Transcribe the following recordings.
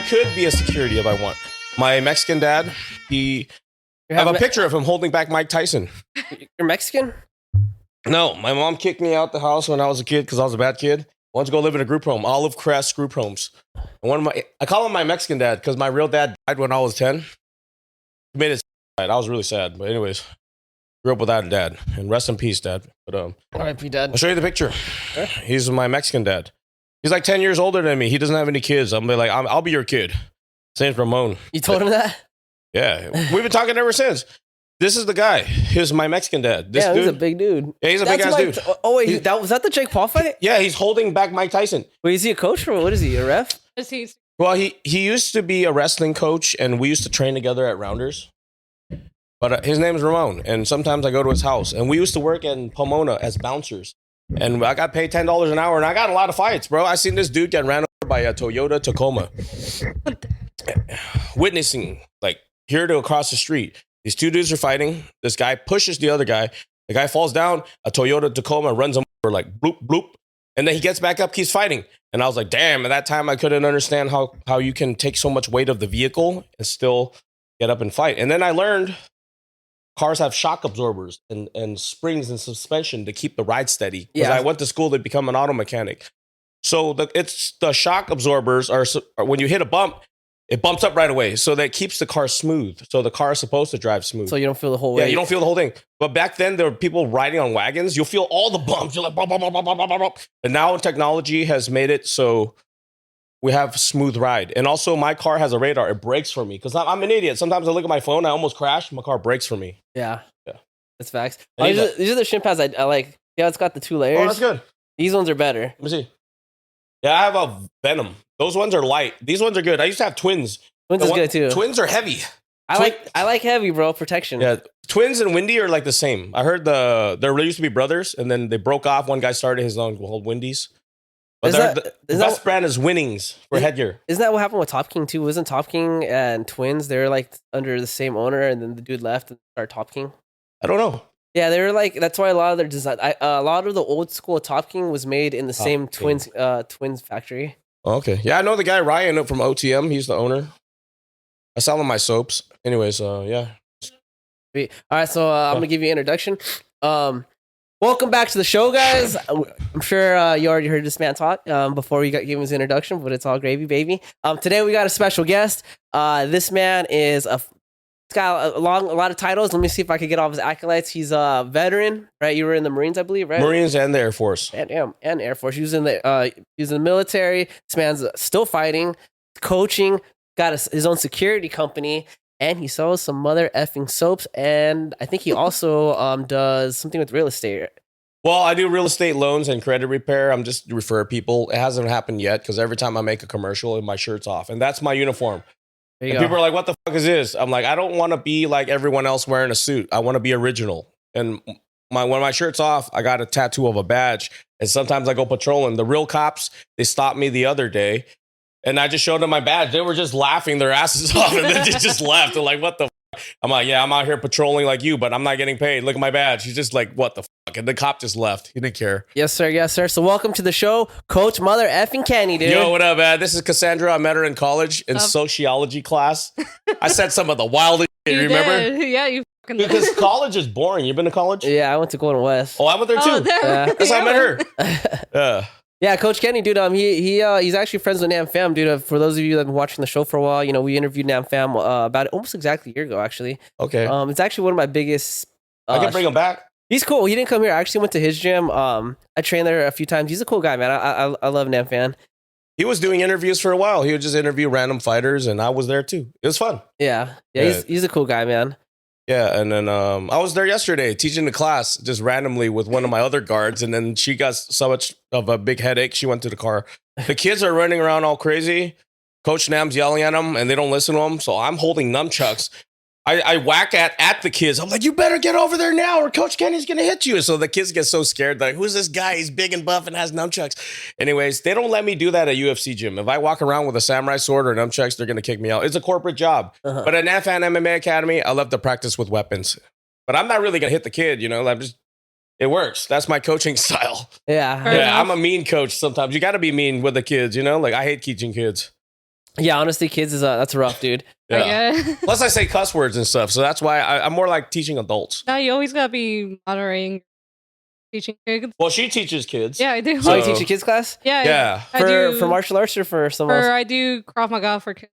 could be a security if I want. My Mexican dad, I have a picture of him holding back Mike Tyson. You're Mexican? No, my mom kicked me out the house when I was a kid because I was a bad kid. I wanted to go live in a group home, Olive Crest group homes. And I call him my Mexican dad because my real dad died when I was 10. He made it sad. I was really sad. But anyways, grew up without a dad. And rest in peace, Dad. But R.I.P. Dad. I'll show you the picture. Okay. He's my Mexican dad. He's like 10 years older than me. He doesn't have any kids. I'm like, I'll be your kid. His name's Ramon. You told him that? Yeah. We've been talking ever since. This is the guy. He's my Mexican dad. This dude, he's a big dude. Yeah, he's a big ass dude. Oh, wait, was that the Jake Paul fight? Yeah, he's holding back Mike Tyson. Wait, is he a coach or what is he, a ref? Well, he used to be a wrestling coach, and we used to train together at Rounders. But his name is Ramon, and sometimes I go to his house. And we used to work in Pomona as bouncers. And I got paid $10 an hour, and I got a lot of fights, bro. I seen this dude get ran over by a Toyota Tacoma. Witnessing, like, here to across the street. These two dudes are fighting. This guy pushes the other guy. The guy falls down. A Toyota Tacoma runs him over, like, bloop, bloop. And then he gets back up, keeps fighting. And I was like, damn, at that time, I couldn't understand how you can take so much weight of the vehicle and still get up and fight. And then I learned cars have shock absorbers and springs and suspension to keep the ride steady. Because I went to school to become an auto mechanic. So the shock absorbers are when you hit a bump, it bumps up right away. So that keeps the car smooth. So the car is supposed to drive smooth. So you don't feel the whole way. Yeah, you don't feel the whole thing. But back then, there were people riding on wagons. You'll feel all the bumps. You're like, bump, bump, bump, bump, bump, bump, bump. And now technology has made it so we have smooth ride. And also, my car has a radar. It brakes for me because I'm an idiot. Sometimes I look at my phone, I almost crash. My car brakes for me. Yeah. That's facts. These are the shin pads I like. Yeah, it's got the 2 layers. Oh, that's good. These ones are better. Let me see. Yeah, I have a Venom. Those ones are light. These ones are good. I used to have Twins. Twins is good too. Twins are heavy. I like heavy, bro. Protection. Yeah, Twins and Windy are like the same. I heard there used to be brothers, and then they broke off. One guy started his own called Windies. But the best brand is Winnings for headgear. Isn't that what happened with Top King too? Wasn't Top King and Twins? They were like under the same owner, and then the dude left and started Top King. I don't know. Yeah, they were like. That's why a lot of their design, a lot of the old school Top King was made in the same Twins factory. Oh, okay. Yeah, I know the guy Ryan from OTM. He's the owner. I sell him my soaps. Anyways, yeah. All right, so I'm gonna give you an introduction. Welcome back to the show, guys. I'm sure you already heard this man talk before we gave him his introduction, but it's all gravy, baby. Today we got a special guest. This man is he's got a lot of titles. Let me see if I can get all of his accolades. He's a veteran, right? You were in the Marines, I believe, right? Marines and the Air Force. And Air Force. He was in the military. This man's still fighting, coaching. Got his own security company, and he sells some mother effing soaps. And I think he also does something with real estate. Well, I do real estate loans and credit repair. I'm just refer people. It hasn't happened yet because every time I make a commercial, my shirt's off, and that's my uniform. And people are like, "What the fuck is this?" I'm like, I don't want to be like everyone else wearing a suit. I want to be original. And when my shirt's off, I got a tattoo of a badge. And sometimes I go patrolling. The real cops, they stopped me the other day. And I just showed them my badge. They were just laughing their asses off, and then they just left. They're like, what the fuck? I'm like, yeah, I'm out here patrolling like you, but I'm not getting paid. Look at my badge. He's just like, what the fuck? And the cop just left. He didn't care. Yes, sir. Yes, sir. So welcome to the show, Coach Mother effing Kenny, dude. Yo, what up, man? This is Cassandra. I met her in college in sociology class. I said some of the wildest shit. You remember? Did. Yeah, you fucking did. Because college is boring. You been to college? Yeah, I went to Golden West. Oh, I went there too. That's how I met her. Yeah, Coach Kenny, dude. He's actually friends with Nam Phan, dude. For those of you that have been watching the show for a while, you know we interviewed Nam Phan about almost exactly a year ago, actually. Okay. It's actually one of my biggest. I can bring him back. He's cool. He didn't come here. I actually went to his gym. I trained there a few times. He's a cool guy, man. I love Nam Phan. He was doing interviews for a while. He would just interview random fighters, and I was there too. It was fun. Yeah. He's a cool guy, man. Yeah, and then I was there yesterday teaching the class just randomly with one of my other guards, and then she got so much of a big headache, she went to the car. The kids are running around all crazy. Coach Nam's yelling at them, and they don't listen to him, so I'm holding nunchucks. I whack at the kids. I'm like, you better get over there now or Coach Kenny's going to hit you. So the kids get so scared. Like, who's this guy? He's big and buff and has nunchucks. Anyways, they don't let me do that at UFC gym. If I walk around with a samurai sword or nunchucks, they're going to kick me out. It's a corporate job. But at Nam Phan M.M.A. Academy, I love to practice with weapons. But I'm not really going to hit the kid, you know. It works. That's my coaching style. Yeah. Yeah, I'm a mean coach sometimes. You got to be mean with the kids, you know. Like, I hate teaching kids. Yeah, honestly, kids is that's rough, dude. Yeah. Plus, I say cuss words and stuff, so that's why I'm more like teaching adults. No, you always gotta be moderating teaching kids. Well, she teaches kids. Yeah, I do. Oh, you teach a kids class? Yeah. For martial arts or for someone else? I do Krav Maga for kids.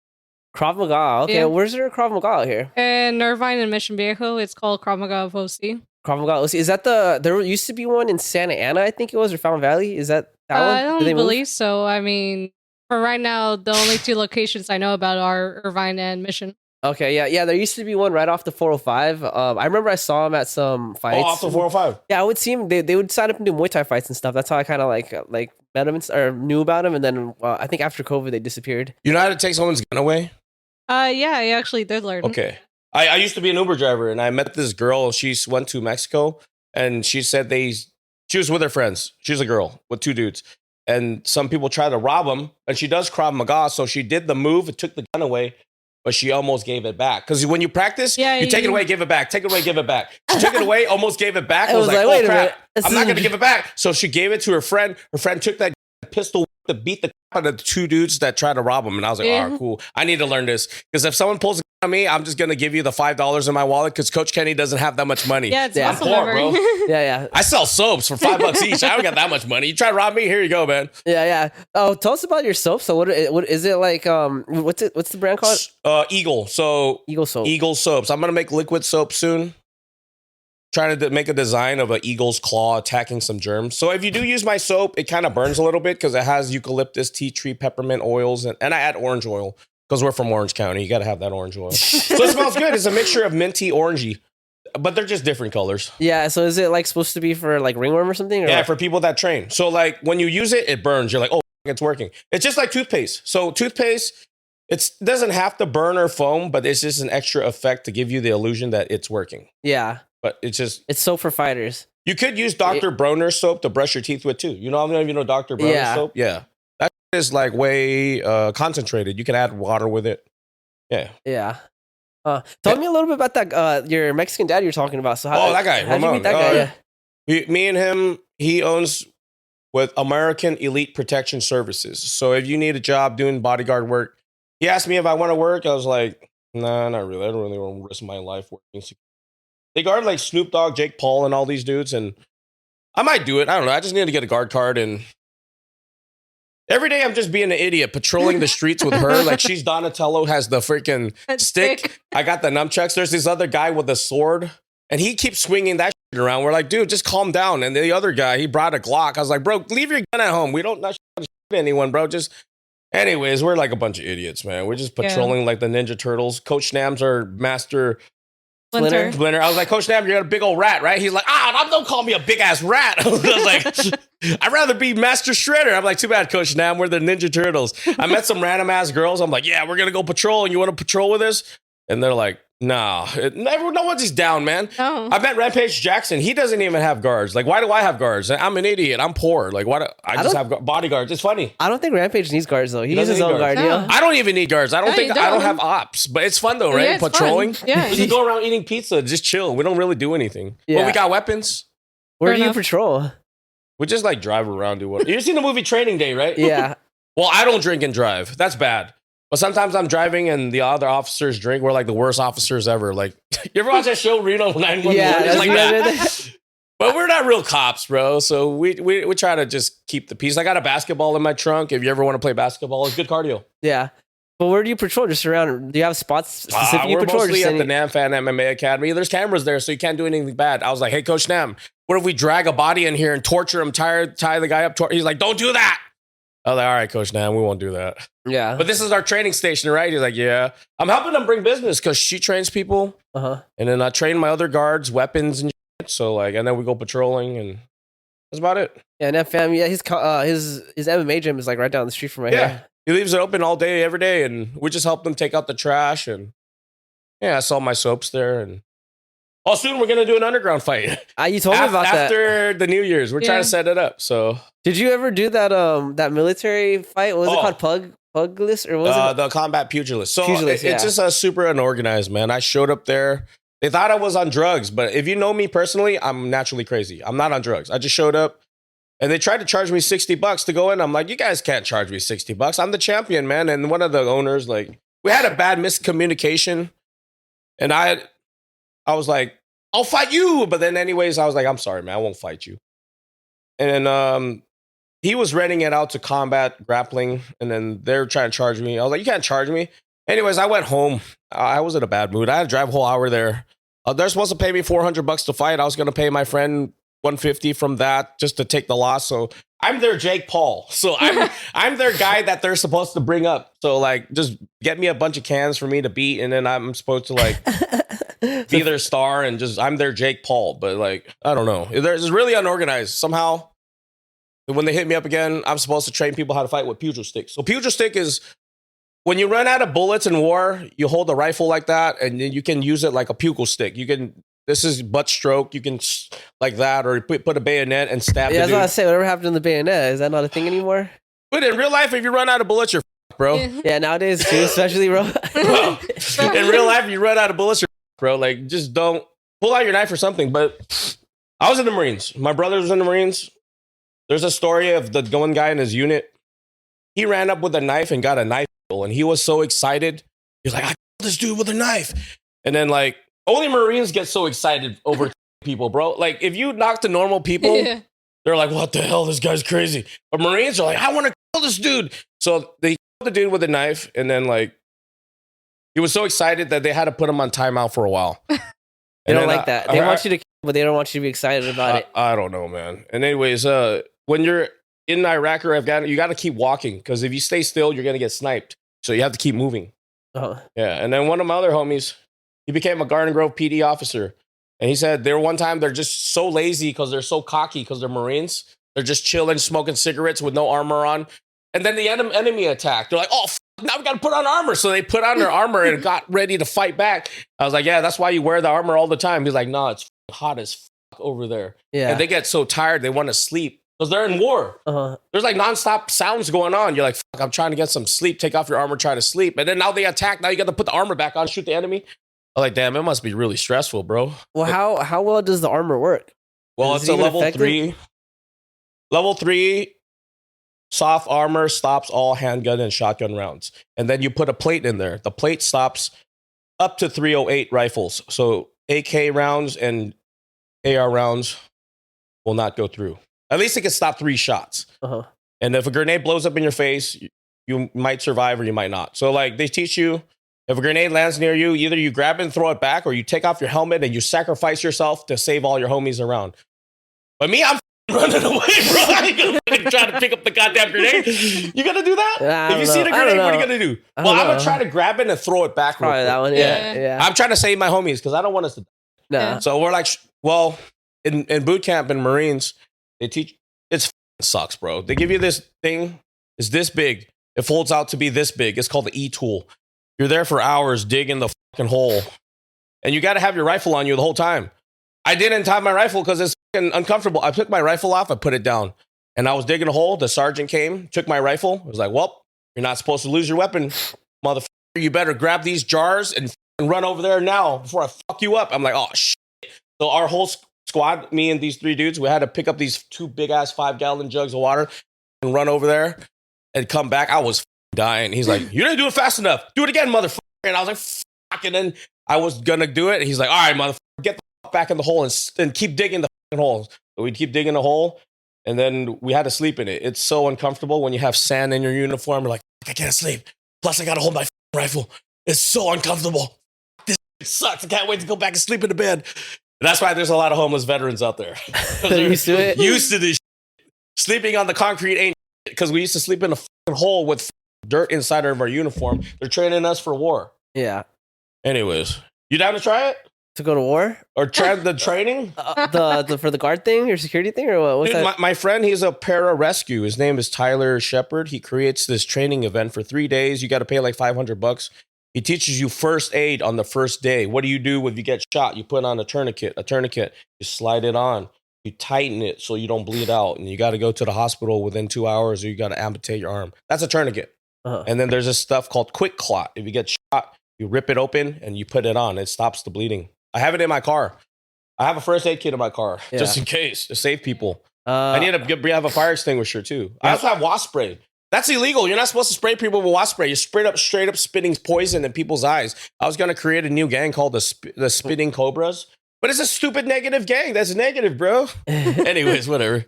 Krav Maga. Okay, Yeah. where's there Krav Maga out here? In Irvine and Mission Viejo, it's called Krav Maga of OC. Krav Maga. Is that there used to be one in Santa Ana, I think it was, or Fountain Valley? Is that one? I don't believe so. I mean, for right now, the only two locations I know about are Irvine and Mission. Okay, yeah. There used to be one right off the 405. I remember I saw him at some fights. Oh, off the 405. Yeah, I would see him. They would sign up and do Muay Thai fights and stuff. That's how I kind of like met him or knew about him. And then I think after COVID, they disappeared. You know how to take someone's gun away? Yeah, I actually did learn. Okay. I used to be an Uber driver, and I met this girl. She went to Mexico, and she said she was with her friends. She's a girl with two dudes. And some people try to rob them, and she does Krav Maga, so she did the move and took the gun away, but she almost gave it back. Because when you practice, you take it away, give it back, take it away, give it back. She took it away, almost gave it back. I was like, oh, crap, I'm not going to give it back. So she gave it to her friend. Her friend took that pistol to beat the crap out of the two dudes that tried to rob him. And I was like, all right, cool. I need to learn this. Because if someone pulls a gun on me, I'm just going to give you the $5 in my wallet because Coach Kenny doesn't have that much money. Yeah, it's muscle poor, memory. bro. Yeah. I sell soaps for $5 each. I don't got that much money. You try to rob me? Here you go, man. Yeah. Oh, tell us about your soap. So what is it like? What's the brand called? Eagle. So Eagle soap. Eagle soaps. I'm going to make liquid soap soon. Trying to make a design of an eagle's claw attacking some germs. So if you do use my soap, it kind of burns a little bit because it has eucalyptus, tea tree, peppermint oils, and I add orange oil because we're from Orange County. You got to have that orange oil. So it smells good. It's a mixture of minty, orangey, but they're just different colors. Yeah. So is it like supposed to be for like ringworm or something? Or yeah, for people that train. So like when you use it, it burns. You're like, oh, it's working. It's just like toothpaste. So toothpaste, it doesn't have to burn or foam, but it's just an extra effect to give you the illusion that it's working. Yeah. But it's soap for fighters. You could use Dr. Bronner's soap to brush your teeth with too. You know, I don't know if you know Dr. Bronner's soap. Yeah. That is like way concentrated. You can add water with it. Yeah. Yeah. Tell me a little bit about that your Mexican dad you're talking about. So that guy. How'd you meet that guy? Yeah. Me and him, he owns with American Elite Protection Services. So if you need a job doing bodyguard work, he asked me if I want to work. I was like, nah, not really. I don't really want to risk my life working. They guard like Snoop Dogg, Jake Paul, and all these dudes, and I might do it. I don't know. I just need to get a guard card, and every day I'm just being an idiot patrolling the streets with her. Like she's Donatello, has the freaking stick. I got the nunchucks. There's this other guy with a sword, and he keeps swinging that shit around. We're like, dude, just calm down. And the other guy, he brought a Glock. I was like, bro, leave your gun at home. We don't not shoot anyone, bro. Just, anyways, we're like a bunch of idiots, man. We're just patrolling like the Ninja Turtles. Coach Snam's our master. Splinter. I was like, Coach Nam, you're a big old rat, right? He's like, don't call me a big ass rat. I was like, I'd rather be Master Shredder. I'm like, too bad, Coach Nam, we're the Ninja Turtles. I met some random ass girls. I'm like, yeah, we're gonna go patrol, and you want to patrol with us? And they're like, nah, no one's down, man. No. I met Rampage Jackson. He doesn't even have guards. Like, why do I have guards? I'm an idiot. I'm poor. Like, why do I just have bodyguards? It's funny. I don't think Rampage needs guards though. He needs his own guard. No. Yeah. I don't even need guards. I don't have ops, but it's fun though, right? Yeah, Patrolling. Fun. Yeah. We just go around eating pizza, just chill. We don't really do anything. Yeah. But we got weapons. Where do you patrol? We just like drive around, do what? You've seen the movie Training Day, right? Yeah. Well, I don't drink and drive. That's bad. But sometimes I'm driving and the other officers drink. We're like the worst officers ever. Like, you ever watch that show, Reno 911? Yeah, it's like that. But we're not real cops, bro. So we try to just keep the peace. I got a basketball in my trunk. If you ever want to play basketball, it's good cardio. Yeah. But where do you patrol? Just around? Do you have spots specifically you we're patrol? Mostly at the Nam Phan MMA Academy. There's cameras there, so you can't do anything bad. I was like, hey, Coach Nam, what if we drag a body in here and torture him, tie the guy up? He's like, don't do that. I was like, all right, Coach Nam, we won't do that. Yeah. But this is our training station, right? He's like, yeah. I'm helping them bring business because she trains people. Uh-huh. And then I train my other guards, weapons and shit. So like, and then we go patrolling and that's about it. Yeah, and that fam, yeah, his MMA gym is like right down the street from right here. He leaves it open all day, every day. And we just help them take out the trash. And yeah, I saw my soaps there. And soon we're going to do an underground fight. You told me about that. After the New Year's. We're trying to set it up. So did you ever do that military fight? What was it called? Pugless? Or what was it? The combat pugilist. So Pugilist, it's just a super unorganized, man. I showed up there. They thought I was on drugs. But if you know me personally, I'm naturally crazy. I'm not on drugs. I just showed up. And they tried to charge me $60 to go in. I'm like, you guys can't charge me $60. I'm the champion, man. And one of the owners, like, we had a bad miscommunication. And I was like, I'll fight you. But then anyways, I was like, I'm sorry, man. I won't fight you. And then he was renting it out to combat grappling. And then they're trying to charge me. I was like, you can't charge me. Anyways, I went home. I was in a bad mood. I had to drive a whole hour there. They're supposed to pay me $400 to fight. I was going to pay my friend $150 from that just to take the loss. So I'm their Jake Paul. So I'm their guy that they're supposed to bring up. So like, just get me a bunch of cans for me to beat, and then I'm supposed to like be their star, and just I'm their Jake Paul. But like, I don't know. It's really unorganized. Somehow, when they hit me up again, I'm supposed to train people how to fight with pugil stick. So pugil stick is when you run out of bullets in war, you hold a rifle like that, and then you can use it like a pugil stick. You can. This is butt stroke. You can like that, or put a bayonet and stab. Yeah, I was gonna say, whatever happened to the bayonet? Is that not a thing anymore? But in real life, if you run out of bullets, you're bro. Yeah, nowadays too, especially bro. Bro. In real life, you run out of bullets, you're bro. Like, just don't pull out your knife or something. But I was in the Marines. My brother was in the Marines. There's a story of the one guy in his unit. He ran up with a knife and got a knife, and he was so excited. He was like, I killed this dude with a knife. And then like, only Marines get so excited over people, bro. Like, if you knock to normal people, they're like, what the hell? This guy's crazy. But Marines are like, I want to kill this dude. So they killed the dude with a knife. And then, like, he was so excited that they had to put him on timeout for a while. They don't like that. They want you to kill, but they don't want you to be excited about it. I don't know, man. And anyways, when you're in Iraq or Afghanistan, you got to keep walking, because if you stay still, you're going to get sniped. So you have to keep moving. Uh-huh. Yeah. And then one of my other homies, he became a Garden Grove PD officer. And he said one time they're just so lazy because they're so cocky because they're Marines. They're just chilling, smoking cigarettes with no armor on. And then the enemy attacked. They're like, oh, now we got to put on armor. So they put on their armor and got ready to fight back. I was like, yeah, that's why you wear the armor all the time. He's like, no, it's hot as over there. Yeah. And they get so tired, they want to sleep because they're in war. Uh-huh. There's like nonstop sounds going on. You're like, fuck, I'm trying to get some sleep. Take off your armor, try to sleep. And then now they attack. Now you got to put the armor back on, shoot the enemy. I'm like, damn, it must be really stressful, bro. Well, how well does the armor work? Well, it's a level 3. Level 3 soft armor stops all handgun and shotgun rounds. And then you put a plate in there. The plate stops up to 308 rifles. So AK rounds and AR rounds will not go through. At least it can stop 3 shots. Uh-huh. And if a grenade blows up in your face, you might survive or you might not. So like, they teach you, if a grenade lands near you, either you grab it and throw it back, or you take off your helmet and you sacrifice yourself to save all your homies around. But me, I'm running away, bro. I ain't gonna try to pick up the goddamn grenade. You gonna do that? If you see the grenade, what are you gonna do? Well, I'm gonna try to grab it and throw it back. Probably that one. Yeah. I'm trying to save my homies because I don't want us to die. No. So we're like, well, in boot camp in Marines, they teach, it sucks, bro. They give you this thing, it's this big. It folds out to be this big. It's called the E-tool. You're there for hours digging the fucking hole. And you got to have your rifle on you the whole time. I didn't have my rifle because it's fucking uncomfortable. I took my rifle off, I put it down. And I was digging a hole. The sergeant came, took my rifle. I was like, well, you're not supposed to lose your weapon, motherfucker. You better grab these jars and run over there now before I fuck you up. I'm like, oh, shit. So our whole squad, me and these 3 dudes, we had to pick up these 2 big-ass 5-gallon jugs of water and run over there and come back. I was dying. He's like, you didn't do it fast enough. Do it again, motherfucker. And I was like, fuck. And then I was gonna do it. And he's like, all right, motherfucker, get the fuck back in the hole and keep digging the fucking holes. So we'd keep digging the hole, and then we had to sleep in it. It's so uncomfortable when you have sand in your uniform. You're like, I can't sleep. Plus, I gotta hold my rifle. It's so uncomfortable. This sucks. I can't wait to go back and sleep in the bed. And that's why there's a lot of homeless veterans out there. They're used to it. Used to this shit. Sleeping on the concrete ain't because we used to sleep in a fucking hole with dirt inside of our uniform. They're training us for war. Yeah. Anyways, you down to try it? To go to war? Or try the training? The for the guard thing or security thing or what? What's Dude, that? my friend, he's a para-rescue. His name is Tyler Shepard. He creates this training event for 3 days. You got to pay like $500. He teaches you first aid on the first day. What do you do if you get shot? You put on a tourniquet. You slide it on. You tighten it so you don't bleed out. And you got to go to the hospital within 2 hours or you got to amputate your arm. That's a tourniquet. Uh-huh. And then there's this stuff called quick clot. If you get shot, you rip it open and you put it on. It stops the bleeding. I have it in my car. I have a first aid kit in my car just in case to save people. I need to have a fire extinguisher too. I also have wasp spray. That's illegal. You're not supposed to spray people with wasp spray. You're straight up spitting poison in people's eyes. I was gonna create a new gang called the Spitting Cobras, but it's a stupid negative gang. That's negative, bro. Anyways, whatever.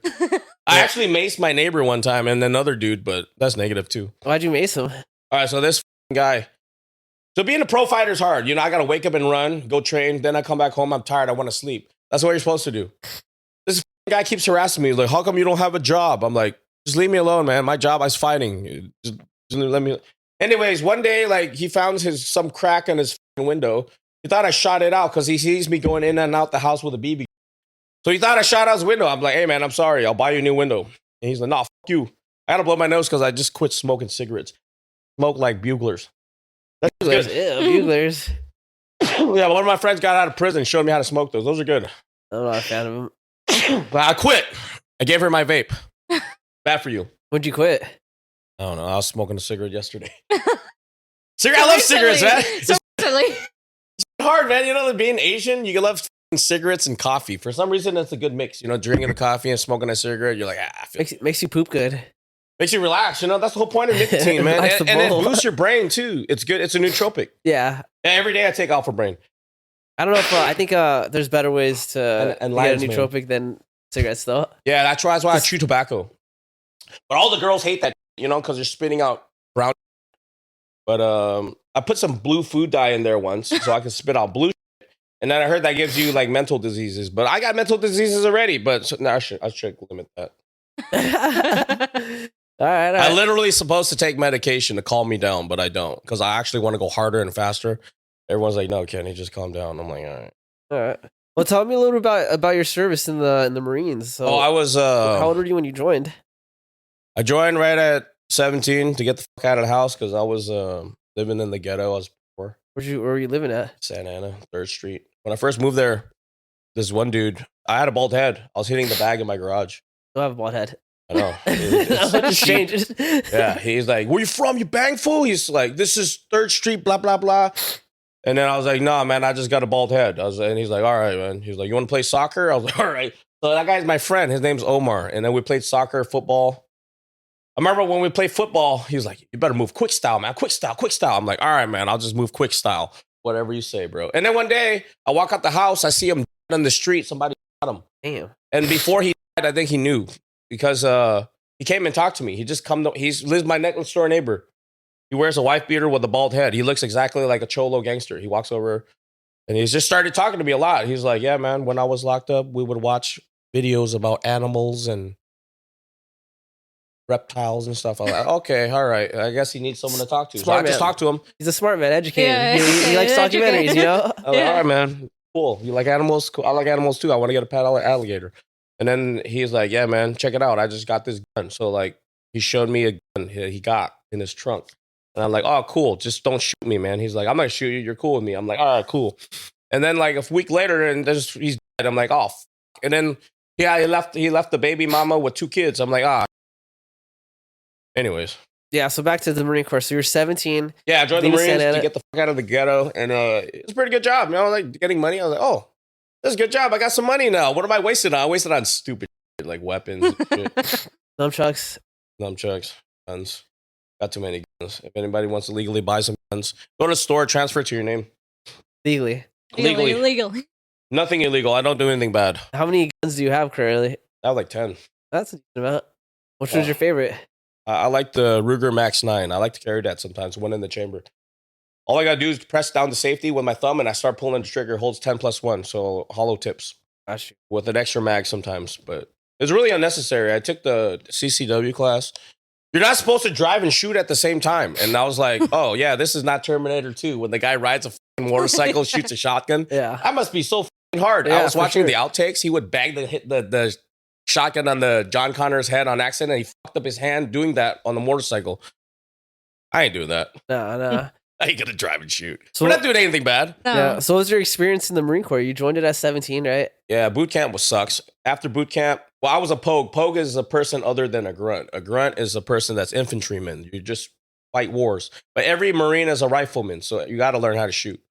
I actually maced my neighbor one time and another dude, but that's negative too. Why'd you mace him? All right, so this guy. So being a pro fighter is hard. You know, I gotta wake up and run, go train. Then I come back home. I'm tired. I want to sleep. That's what you're supposed to do. This guy keeps harassing me. Like, how come you don't have a job? I'm like, just leave me alone, man. My job is fighting. Just let me. Anyways, one day, like, he found some crack in his window. He thought I shot it out because he sees me going in and out the house with a BB. So he thought I shot out his window. I'm like, hey, man, I'm sorry. I'll buy you a new window. And he's like, nah, fuck you. I gotta blow my nose because I just quit smoking cigarettes. Smoke like buglers. That's good. Yeah, buglers. Yeah, one of my friends got out of prison and showed me how to smoke those. Those are good. I'm not a fan of them. But I quit. I gave her my vape. Bad for you. When'd you quit? I don't know. I was smoking a cigarette yesterday. I love cigarettes, man. It's hard, man. You know, being Asian, you love cigarettes and coffee. For some reason, it's a good mix. You know, drinking a coffee and smoking a cigarette. You're like, makes you poop good. Makes you relax. You know, that's the whole point of nicotine, man. And it boosts your brain too. It's good. It's a nootropic. Yeah. Every day I take Alpha Brain. I don't know if I think there's better ways to and get a nootropic than cigarettes, though. Yeah, that's why I chew tobacco. But all the girls hate that, you know, because they're spitting out brown. But I put some blue food dye in there once so I can spit out blue. And then I heard that gives you like mental diseases. But I got mental diseases already. But I should limit that. All right. I literally supposed to take medication to calm me down, but I don't because I actually want to go harder and faster. Everyone's like, "No, Kenny, just calm down." I'm like, "All right." All right. Well, tell me a little bit about your service in the Marines. So, I was. How old were you when you joined? I joined right at 17 to get the fuck out of the house because I was living in the ghetto. I was poor. Where were you living at? Santa Ana, 3rd Street. When I first moved there, this one dude, I had a bald head. I was hitting the bag in my garage. I have a bald head. I know. It's changes. Yeah, he's like, "Where you from? You bang fool?" He's like, "This is 3rd Street, blah blah blah." And then I was like, "Nah, man, I just got a bald head." And he's like, "All right, man." He's like, "You want to play soccer?" I was like, "All right." So that guy's my friend. His name's Omar. And then we played soccer, football. I remember when we played football, he was like, "You better move quick style, man. Quick style, quick style." I'm like, "All right, man, I'll just move quick style. Whatever you say, bro." And then one day, I walk out the house, I see him on the street. Somebody shot him. Damn. And before he died, I think he knew because he came and talked to me. He just lives my next door neighbor. He wears a wife beater with a bald head. He looks exactly like a cholo gangster. He walks over and he's just started talking to me a lot. He's like, "Yeah, man, when I was locked up, we would watch videos about animals and reptiles and stuff." I'm like, "Okay, all right. I guess he needs someone to talk to." Smart so I just man. talked to him. He's a smart man, educated. Yeah. He likes documentaries, you know? I was like, "All right, man. Cool. You like animals? Cool. I like animals too. I want to get a pet alligator." And then he's like, "Yeah, man, check it out. I just got this gun." So like he showed me a gun he got in his trunk. And I'm like, "Oh, cool. Just don't shoot me, man." He's like, "I'm not gonna shoot you. You're cool with me." I'm like, "All right, cool." And then like a week later, and he's dead. I'm like, "Oh," and then yeah, he left the baby mama with 2 kids. I'm like, "Ah." Anyways. Yeah, so back to the Marine Corps. So you're 17. Yeah, I joined the Marines to get the fuck out of the ghetto. And it's a pretty good job. You know, like getting money. I was like, "Oh, this is a good job. I got some money now. What am I wasting on? I wasted on stupid shit, like weapons and shit. Nunchucks. Nunchucks, guns. Got too many guns. If anybody wants to legally buy some guns, go to the store, transfer it to your name. Legally. Legally. Nothing illegal. I don't do anything bad. How many guns do you have currently? I have like 10. That's a decent amount. Which one's your favorite? I like the Ruger Max 9. I like to carry that sometimes, one in the chamber. All I gotta do is press down the safety with my thumb and I start pulling the trigger. It holds 10+1, so hollow tips. Gosh. With an extra mag sometimes, but it's really unnecessary. I took the CCW class. You're not supposed to drive and shoot at the same time. And I was like, "Oh, yeah, this is not Terminator 2 when the guy rides a fucking motorcycle, shoots a shotgun." Yeah. That must be so fucking hard. Yeah, I was watching sure. the outtakes. He would bang the shotgun on the John Connor's head on accident, and he fucked up his hand doing that on the motorcycle. I ain't doing that. No. I ain't gonna drive and shoot. So- We're not doing anything bad. No. Yeah. So what was your experience in the Marine Corps? You joined it at 17, right? Yeah, boot camp sucks. After boot camp, well, I was a pogue. Pogue is a person other than a grunt. A grunt is a person that's infantryman. You just fight wars. But every Marine is a rifleman, so you got to learn how to shoot.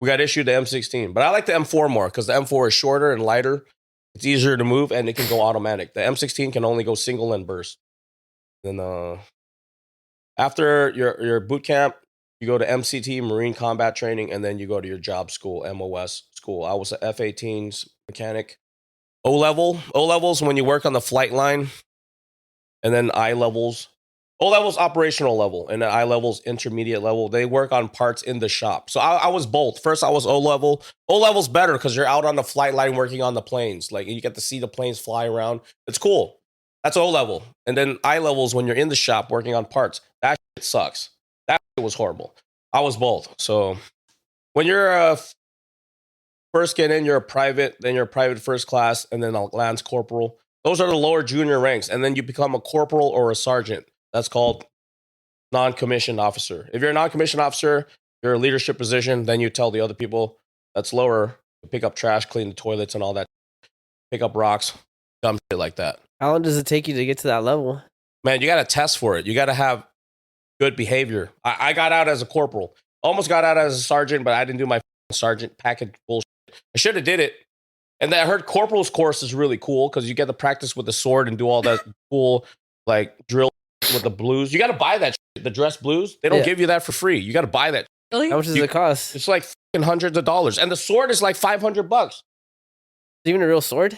We got issued the M16, but I like the M4 more because the M4 is shorter and lighter. It's easier to move, and it can go automatic. The M16 can only go single and burst. Then after your boot camp, you go to MCT, Marine Combat Training, and then you go to your job school, MOS school. I was an F-18s mechanic. O-levels when you work on the flight line, and then I-levels. O-levels operational level, and then I-levels intermediate level. They work on parts in the shop. So I was both. First, I was O-level. O-level's better because you're out on the flight line working on the planes. Like, you get to see the planes fly around. It's cool. That's O-level. And then I-levels when you're in the shop working on parts. That shit sucks. That shit was horrible. I was both. So when you're first get in, you're a private, then you're a private first class, and then a lance corporal. Those are the lower junior ranks. And then you become a corporal or a sergeant. That's called non-commissioned officer. If you're a non-commissioned officer, you're a leadership position, then you tell the other people that's lower to pick up trash, clean the toilets and all that, pick up rocks, dumb shit like that. How long does it take you to get to that level? Man, you got to test for it. You got to have good behavior. I got out as a corporal. Almost got out as a sergeant, but I didn't do my sergeant package bullshit. I should have did it. And then I heard corporal's course is really cool because you get to practice with the sword and do all that cool like drill with the blues. You got to buy that shit, the dress blues. They don't give you that for free. You got to buy that. Really? How much does it cost? It's like hundreds of dollars. And the sword is like $500. Even a real sword?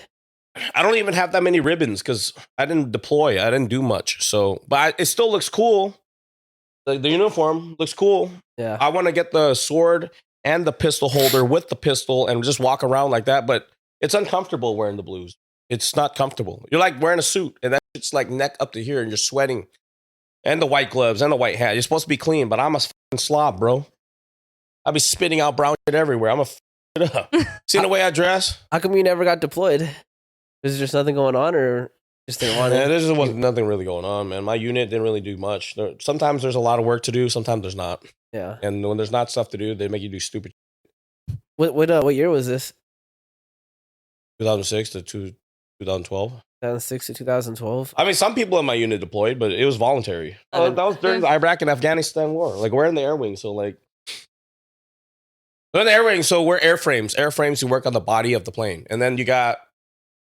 I don't even have that many ribbons because I didn't deploy. I didn't do much. So, but it still looks cool. The uniform looks cool. Yeah. I want to get the sword and the pistol holder with the pistol and just walk around like that. But it's uncomfortable wearing the blues. It's not comfortable. You're like wearing a suit and it's like neck up to here and you're sweating. And the white gloves and the white hat. You're supposed to be clean, but I'm a fucking slob, bro. I'll be spitting out brown shit everywhere. I'm a it up. See the way I dress? How come you never got deployed? Is there just nothing going on or just didn't want Yeah, it? there just wasn't nothing really going on, man. My unit didn't really do much. Sometimes there's a lot of work to do. Sometimes there's not. Yeah. And when there's not stuff to do, they make you do stupid. What year was this? 2006 to 2012. 2006 to 2012. I mean, some people in my unit deployed, but it was voluntary. That was during the Iraq and Afghanistan war. Like, we're in the air wing, so like, we're in the air wing, so we're airframes. Airframes, you work on the body of the plane, and then you got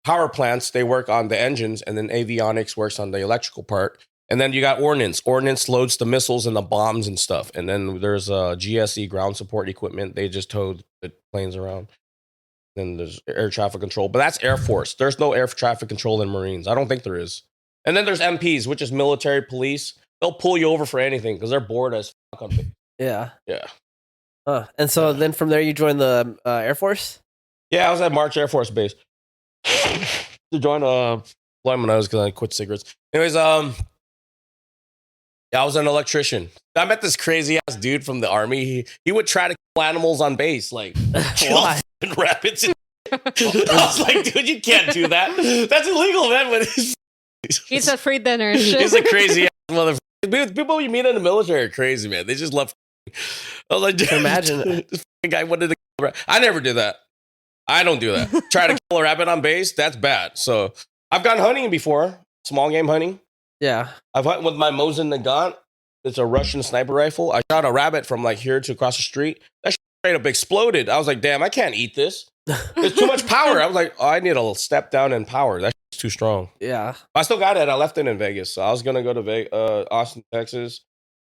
power plants. They work on the engines, and then avionics works on the electrical part. And then you got ordnance. Ordnance loads the missiles and the bombs and stuff. And then there's GSE, ground support equipment. They just tow the planes around. Then there's air traffic control, but that's Air Force. There's no air traffic control in Marines. I don't think there is. And then there's MPs, which is military police. They'll pull you over for anything because they're bored as fuck. Yeah. Yeah. And so then from there you joined the Air Force? Yeah, I was at March Air Force Base. To join employment, I was because I quit cigarettes. Anyways, yeah, I was an electrician. I met this crazy ass dude from the army. He would try to kill animals on base, like kill rabbits. I was like, dude, you can't do that. That's illegal, man. But He's a free dinner and shit. he's a crazy ass motherfucker. People you meet in the military are crazy, man. They just love. I was like, dude, imagine this guy wanted to kill a rabbit. I never did that. I don't do that. Try to kill a rabbit on base, that's bad. So I've gone hunting before, small game hunting. Yeah. Uh-huh. I've hunted with my Mosin Nagant. It's a Russian sniper rifle. I shot a rabbit from like here to across the street. That shit straight up exploded. I was like, damn, I can't eat this. There's too much power. I was like, oh, I need a little step down in power. That's too strong. Yeah. I still got it. I left it in Vegas. So I was going to go to Austin, Texas,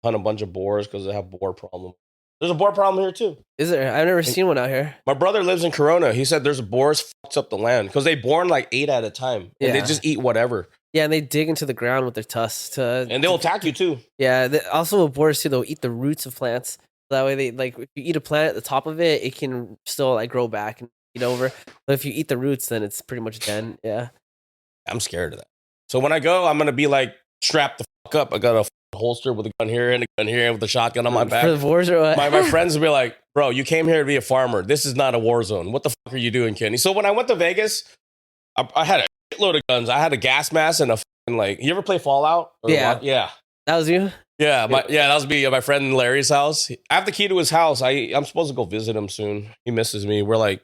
hunt a bunch of boars because they have boar problem. There's a boar problem here too. Is there? I've never seen one out here. My brother lives in Corona. He said there's a boars fucks up the land because they born like 8 at a time. And they just eat whatever. Yeah, and they dig into the ground with their tusks and they'll attack you too. Yeah, also with boars too, they'll eat the roots of plants. That way, they like if you eat a plant at the top of it, it can still like grow back and eat over. But if you eat the roots, then it's pretty much dead. Yeah, I'm scared of that. So when I go, I'm gonna be like strapped the fuck up. I got a holster with a gun here and a gun here with a shotgun on my back. For the boars or what? My friends will be like, "Bro, you came here to be a farmer. This is not a war zone. What the fuck are you doing, Kenny?" So when I went to Vegas, I had a shitload of guns. I had a gas mask and a fucking like. You ever play Fallout? Yeah. Yeah. That was you? Yeah, that was me at my friend Larry's house. I have the key to his house. I'm supposed to go visit him soon. He misses me. We're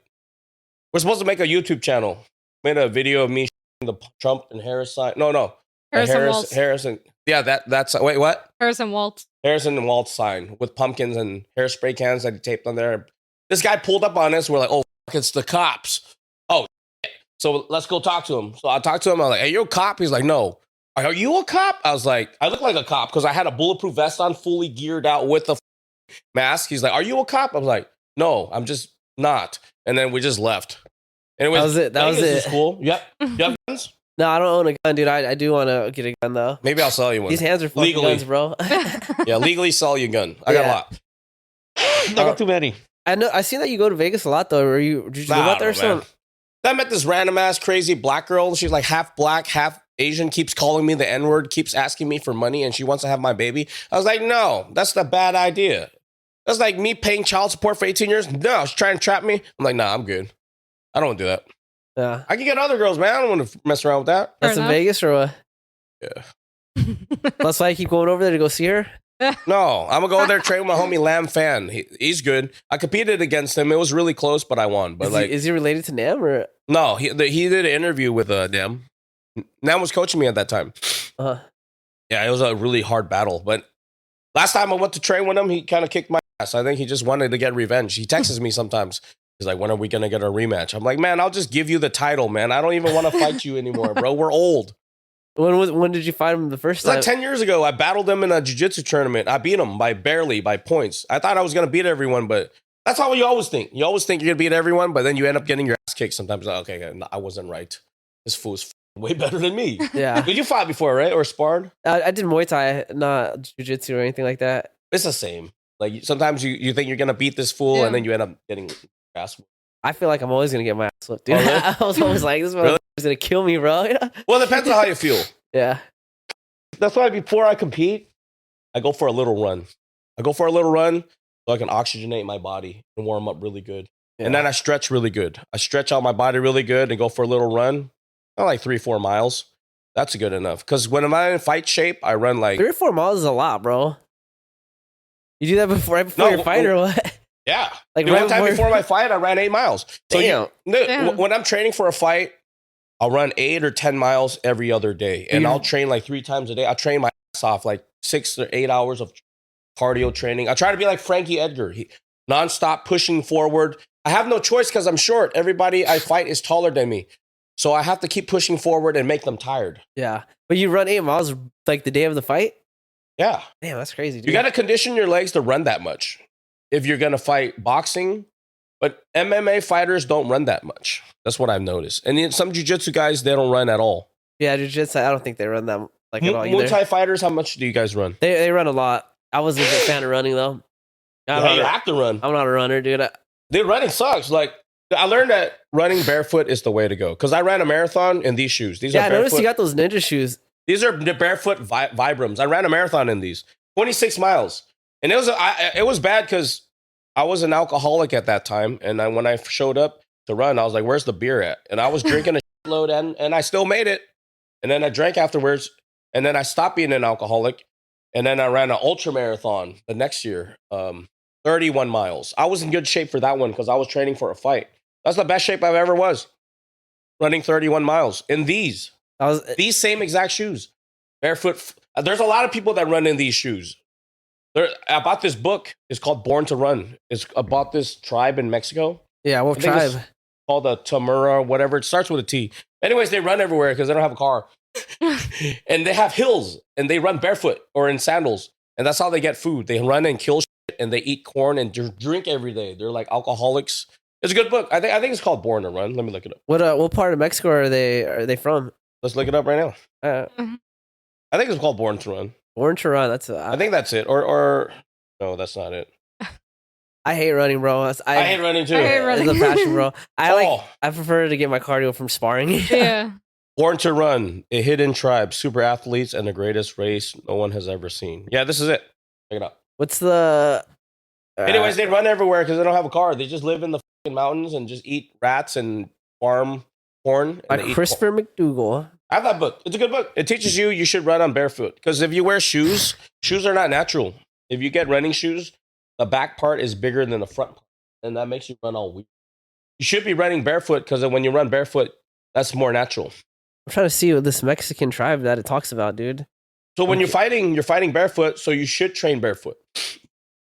supposed to make a YouTube channel. Made a video of me the Trump and Harris sign. No. Harrison. Yeah, that's wait, what? Harrison Waltz. Harrison and Waltz sign with pumpkins and hairspray cans that he taped on there. This guy pulled up on us. We're like, oh, fuck, it's the cops. Oh, shit. So let's go talk to him. So I talked to him. I'm like, hey, you a cop? He's like, no. Are you a cop? I was like, I look like a cop because I had a bulletproof vest on, fully geared out with a mask. He's like, are you a cop? I was like, no, I'm just not. And then we just left. Anyways, That was it. That was Vegas it. is cool. Yep. You have guns? No, I don't own a gun, dude. I do want to get a gun though. Maybe I'll sell you one. These hands are fucking Legally. guns, bro. Yeah, legally sell you a gun. I got a lot. I got too many. I know. I seen that you go to Vegas a lot though. Did you go out there? Man. I met this random ass crazy black girl. She's like half black, half Asian, keeps calling me the N-word, keeps asking me for money, and she wants to have my baby. I was like, no, that's the bad idea. That's like me paying child support for 18 years. No, she's trying to trap me. I'm like, nah, I'm good. I don't want to do that. Yeah. I can get other girls, man. I don't want to mess around with that. That's in Vegas or what? Yeah. That's why I keep going over there to go see her. No, I'm gonna go there train with my homie Nam Phan. He's good. I competed against him. It was really close, but I won. But Is he related to Nam or? No, he did an interview with Nam. Nam was coaching me at that time. Yeah, it was a really hard battle. But last time I went to train with him, he kind of kicked my ass. I think he just wanted to get revenge. He texts me sometimes. He's like, when are we gonna get a rematch? I'm like, man, I'll just give you the title, man. I don't even want to fight you anymore, bro. We're old. When did you fight him the first time? Like 10 years ago, I battled him in a jiu-jitsu tournament. I beat him by points. I thought I was going to beat everyone, but that's not what you always think. You always think you're going to beat everyone, but then you end up getting your ass kicked sometimes. Like, okay, no, I wasn't right. This fool's way better than me. Yeah. Did you fight before, right? Or sparred? I did Muay Thai, not jiu-jitsu or anything like that. It's the same. Like sometimes you think you're going to beat this fool, and then you end up getting your ass whooped. I feel like I'm always going to get my ass whooped, dude. Oh, really? I was always like, this motherfucker's going to kill me, bro. Well, it depends on how you feel. Yeah. That's why before I compete, I go for a little run. So I can oxygenate my body and warm up really good. Yeah. And then I stretch really good. I stretch out my body really good and go for a little run. Not like 3-4 miles. That's good enough. Because when I'm in fight shape, I run like 3 or 4 miles is a lot, bro. You do that before your fight or what? Yeah. Like one time before my fight, I ran 8 miles. So Damn. When I'm training for a fight, I'll run 8 or 10 miles every other day. And I'll train like 3 times a day. I'll train my ass off, like 6 or 8 hours of cardio training. I try to be like Frankie Edgar. Nonstop pushing forward. I have no choice because I'm short. Everybody I fight is taller than me. So I have to keep pushing forward and make them tired. Yeah. But you run 8 miles like the day of the fight? Yeah. Damn, that's crazy, dude. You got to condition your legs to run that much if you're going to fight boxing. But M.M.A. fighters don't run that much. That's what I've noticed. And then some jiu-jitsu guys, they don't run at all. Yeah, jiu-jitsu, I don't think they run that like at all either. Muay Thai fighters, how much do you guys run? They run a lot. I wasn't a big fan of running, though. You have to run. I'm not a runner, dude. Dude, running sucks. Like, I learned that running barefoot is the way to go. Because I ran a marathon in these shoes. These are I noticed you got those ninja shoes. These are the barefoot Vibrams. I ran a marathon in these. 26 miles. And it was bad because I was an alcoholic at that time. And when I showed up to run, I was like, where's the beer at? And I was drinking a load and I still made it. And then I drank afterwards. And then I stopped being an alcoholic. And then I ran an ultra marathon the next year, 31 miles. I was in good shape for that one because I was training for a fight. That's the best shape I've ever was. Running 31 miles in these same exact shoes. Barefoot. There's a lot of people that run in these shoes. I bought this book. It's called Born to Run. It's about this tribe in Mexico. Yeah, what tribe? It's called the Tamura, whatever. It starts with a T. Anyways, they run everywhere because they don't have a car. And they have hills, and they run barefoot or in sandals. And that's how they get food. They run and kill shit, and they eat corn and drink every day. They're like alcoholics. It's a good book. I think it's called Born to Run. Let me look it up. What part of Mexico are they from? Let's look it up right now. Mm-hmm. I think it's called Born to Run. Born to Run. I think that's it. Or no, that's not it. I hate running, bro. I hate running too. I hate running. It's a passion, bro. I prefer to get my cardio from sparring. Yeah. Born to Run, a hidden tribe, super athletes, and the greatest race no one has ever seen. Yeah, this is it. Check it out. What's the... Anyways, they run everywhere because they don't have a car. They just live in the mountains and just eat rats and farm corn. Like Christopher McDougall. I have that book. It's a good book. It teaches you should run on barefoot. Because if you wear shoes are not natural. If you get running shoes, the back part is bigger than the front part. And that makes you run all weird. You should be running barefoot because when you run barefoot, that's more natural. I'm trying to see what this Mexican tribe that it talks about, dude. So when you're fighting barefoot, so you should train barefoot.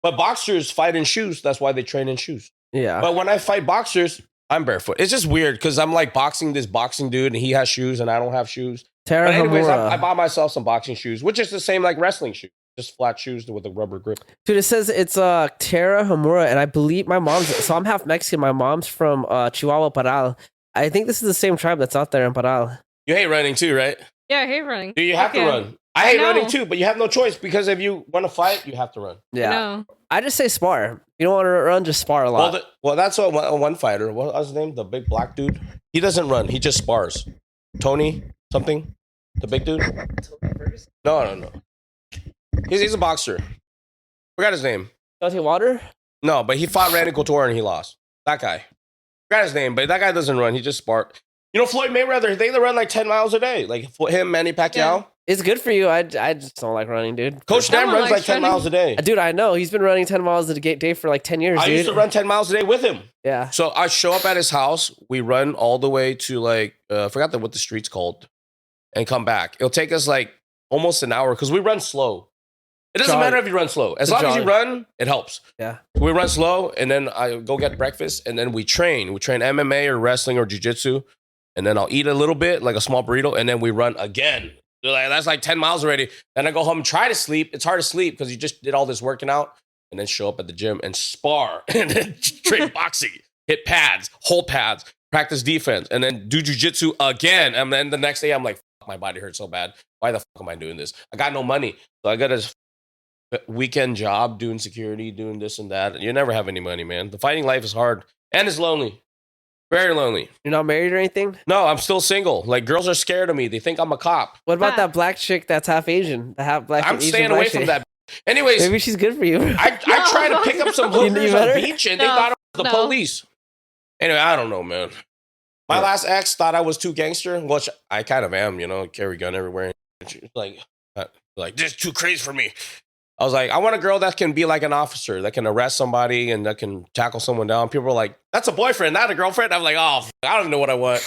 But boxers fight in shoes. That's why they train in shoes. Yeah. But when I fight boxers, I'm barefoot. It's just weird because I'm like boxing this boxing dude, and he has shoes, and I don't have shoes. Tara But anyways, Hamura. I bought myself some boxing shoes, which is the same like wrestling shoes, just flat shoes with a rubber grip. Dude, it says it's Tara Hamura, and I believe my mom's. So I'm half Mexican. My mom's from Chihuahua, Paral. I think this is the same tribe that's out there in Paral. You hate running too, right? Yeah, I hate running. Do you have to Okay. run? I hate No. running too, but you have no choice because if you want to fight, you have to run. Yeah, No. I just say spar. You don't want to run, just spar a lot. Well, that's what one fighter. What was his name? The big black dude. He doesn't run. He just spars. Tony something. The big dude. No. He's a boxer. Forgot his name. Deontay Water. No, but he fought Randy Couture and he lost. That guy. Forgot his name, but that guy doesn't run. He just spar. You know, Floyd Mayweather, they run like 10 miles a day. Like him, Manny Pacquiao. Yeah. It's good for you. I just don't like running, dude. Coach No Dan one runs like likes 10 miles a day. Dude, I know. He's been running 10 miles a day for like 10 years, I dude. used to run 10 miles a day with him. Yeah. So I show up at his house. We run all the way to like, I forgot what the street's called, and come back. It'll take us like almost an hour because we run slow. It doesn't Jog. matter if you run slow. As The long as you jog. run, it helps. Yeah. We run slow, and then I go get breakfast, and then we train. We train MMA or wrestling or jiu-jitsu, and then I'll eat a little bit, like a small burrito, and then we run again. That's like 10 miles already. Then I go home and try to sleep. It's hard to sleep because you just did all this working out, and then show up at the gym and spar, and then train boxing, hit pads, hold pads, practice defense, and then do jiu-jitsu again. And then the next day, I'm like, fuck, my body hurts so bad. Why the fuck am I doing this? I got no money. So I got a weekend job doing security, doing this and that. You never have any money, man. The fighting life is hard and it's lonely. Very lonely. You're not married or anything? No, I'm still single. Like, girls are scared of me. They think I'm a cop. What about Ah. that black chick that's half Asian? The half black I'm Asian staying black away chick? from that. Anyways, Maybe she's good for you. I tried to pick up some hookers You on better? the beach and they No, thought it was the no. police. Anyway, I don't know, man. My last ex thought I was too gangster, which I kind of am, you know, carry a gun everywhere. And she's like, this is too crazy for me. I was like, I want a girl that can be like an officer, that can arrest somebody and that can tackle someone down. People are like, that's a boyfriend, not a girlfriend. I'm like, oh, I don't even know what I want.